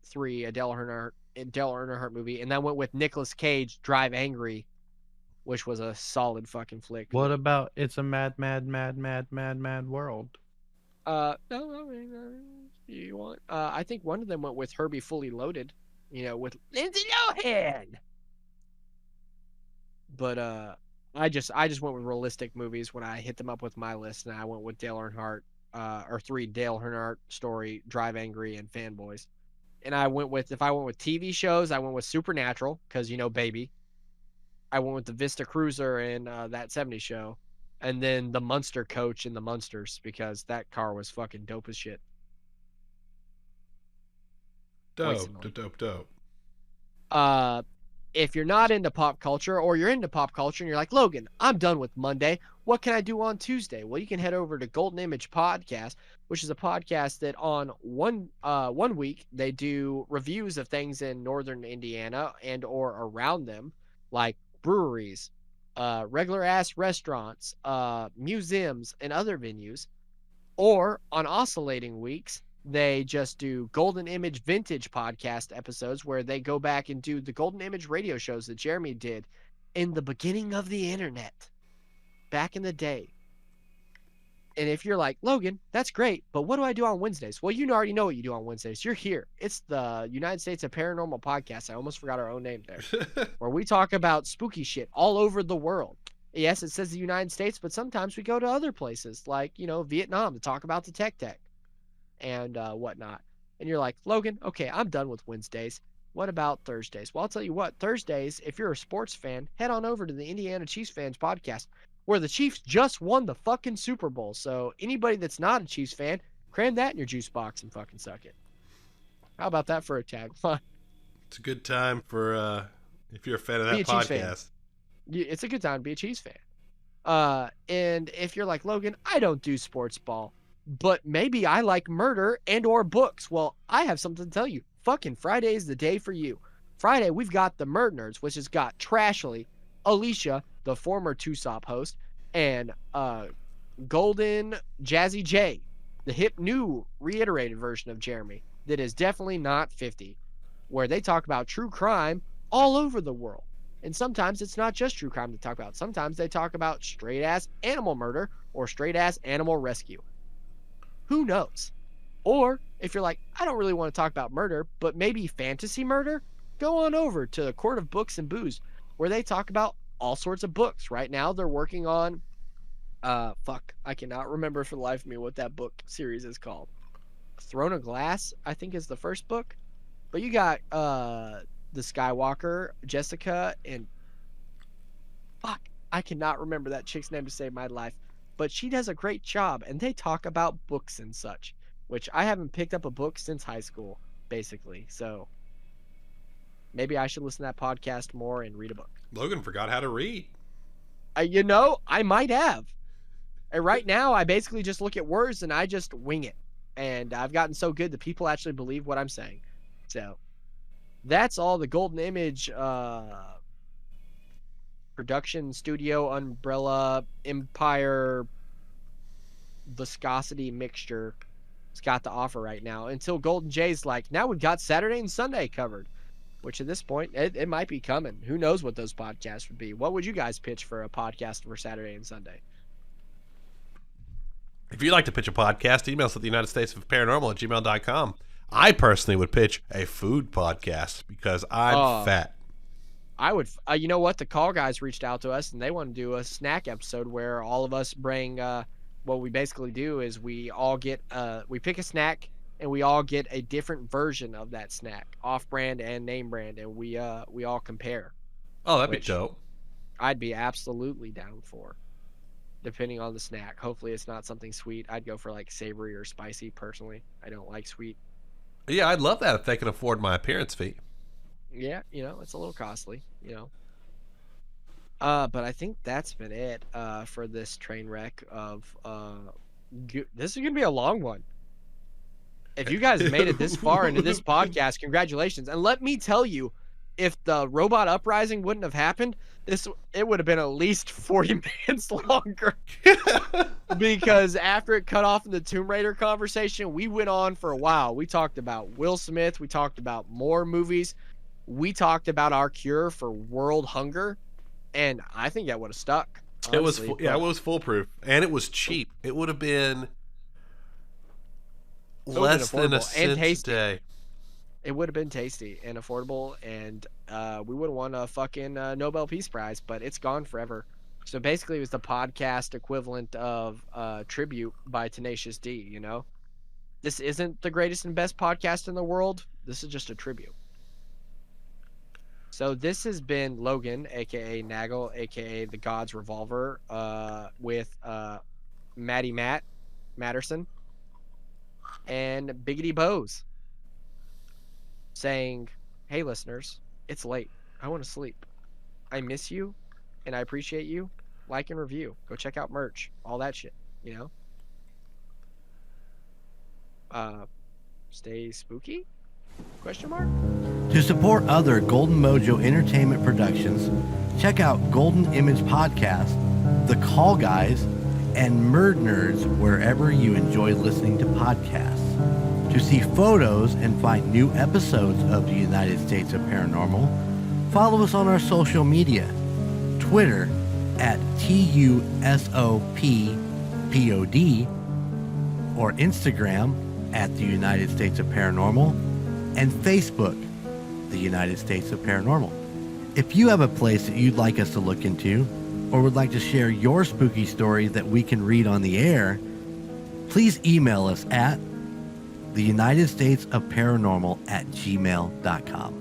3, a Dale Earnhardt movie, and then went with Nicolas Cage, Drive Angry, which was a solid fucking flick. What about It's a Mad, Mad, Mad, Mad, Mad, Mad World? No, I mean, you want? I think one of them went with Herbie Fully Loaded, with Lindsay Lohan. But I just went with realistic movies when I hit them up with my list, and I went with Dale Earnhardt, or 3 Dale Earnhardt story, Drive Angry, and Fanboys. And if I went with TV shows, I went with Supernatural because Baby. I went with the Vista Cruiser and that 70s show, and then the Munster Coach and the Munsters because that car was fucking dope as shit. Dope. If you're not into pop culture, or you're into pop culture and you're like, Logan, I'm done with Monday, what can I do on Tuesday? Well, you can head over to Golden Image Podcast, which is a podcast that on one week they do reviews of things in northern Indiana and or around them, like breweries, regular ass restaurants, museums, and other venues. Or on oscillating weeks, they just do Golden Image Vintage podcast episodes where they go back and do the Golden Image radio shows that Jeremy did in the beginning of the internet, back in the day. And if you're like, Logan, that's great, but what do I do on Wednesdays? Well, you already know what you do on Wednesdays. You're here. It's the United States of Paranormal Podcast. I almost forgot our own name there. Where we talk about spooky shit all over the world. Yes, it says the United States, but sometimes we go to other places like, Vietnam to talk about the tech and whatnot. And you're like, Logan, okay, I'm done with Wednesdays. What about Thursdays? Well, I'll tell you what, Thursdays, if you're a sports fan, head on over to the Indiana Chiefs Fans Podcast, where the Chiefs just won the fucking Super Bowl. So anybody that's not a Chiefs fan, cram that in your juice box and fucking suck it. How about that for a tagline? It's a good time for if you're a fan of that podcast. It's a good time to be a Chiefs fan. And if you're like, Logan, I don't do sports ball, but maybe I like murder and or books. Well, I have something to tell you. Fucking Friday is the day for you. Friday, we've got the Murd Nerds, which has got Trashly, Alicia, the former TUSOP host, and Golden Jazzy J, the hip new reiterated version of Jeremy that is definitely not 50, where they talk about true crime all over the world. And sometimes it's not just true crime they talk about. Sometimes they talk about straight ass animal murder or straight ass animal rescue. Who knows? Or if you're like, I don't really want to talk about murder, but maybe fantasy murder, go on over to the Court of Books and Booze, where they talk about all sorts of books. Right now they're working on I cannot remember for the life of me what that book series is called. Throne of Glass, I think, is the first book. But you got the Skywalker, Jessica, and I cannot remember that chick's name to save my life. But she does a great job, and they talk about books and such, which I haven't picked up a book since high school, basically. So maybe I should listen to that podcast more and read a book. Logan forgot how to read. I might have. And right now, I basically just look at words and I just wing it. And I've gotten so good that people actually believe what I'm saying. So that's all the Golden Image production studio umbrella empire viscosity mixture has got to offer right now, until Golden Jay's like, now we've got Saturday and Sunday covered, which at this point it might be coming. Who knows what those podcasts would be? What would you guys pitch for a podcast for Saturday and Sunday? If you'd like to pitch a podcast, email us at the United States of Paranormal at gmail.com. I personally would pitch a food podcast because I'm fat. I would, you know what? The Call Guys reached out to us and they want to do a snack episode where all of us bring, what we basically do is we all get, we pick a snack and we all get a different version of that snack, off-brand and name brand, and we all compare. Oh, that'd be dope. I'd be absolutely down for, depending on the snack. Hopefully it's not something sweet. I'd go for like savory or spicy personally. I don't like sweet. Yeah, I'd love that if they can afford my appearance fee. Yeah, it's a little costly, But I think that's been it for this train wreck of this is going to be a long one. If you guys made it this far into this podcast, congratulations. And let me tell you, if the robot uprising wouldn't have happened, it would have been at least 40 minutes longer. Because after it cut off in the Tomb Raider conversation, we went on for a while. We talked about Will Smith. We talked about more movies. We talked about our cure for world hunger. And I think that would have stuck. Honestly, it was foolproof. And it was cheap. It would have been less than a cent a day. It would have been tasty and affordable, and we would have won a fucking Nobel Peace Prize, but it's gone forever. So basically, it was the podcast equivalent of tribute by Tenacious D. You know, this isn't the greatest and best podcast in the world. This is just a tribute. So this has been Logan, aka Nagel, aka the God's Revolver, with Matty Matterson and Biggity Boze, saying, "Hey listeners, it's late. I want to sleep. I miss you, and I appreciate you. Like and review. Go check out merch. All that shit. You know. Stay spooky? Question mark? To support other Golden Mojo Entertainment productions, check out Golden Image Podcast, The Call Guys, and Murd Nerds wherever you enjoy listening to podcasts. To see photos and find new episodes of the United States of Paranormal, follow us on our social media. Twitter at TUSOPPOD, or Instagram at the United States of Paranormal, and Facebook, the United States of Paranormal. If you have a place that you'd like us to look into, or would like to share your spooky story that we can read on the air, please email us at the United States of Paranormal at gmail.com.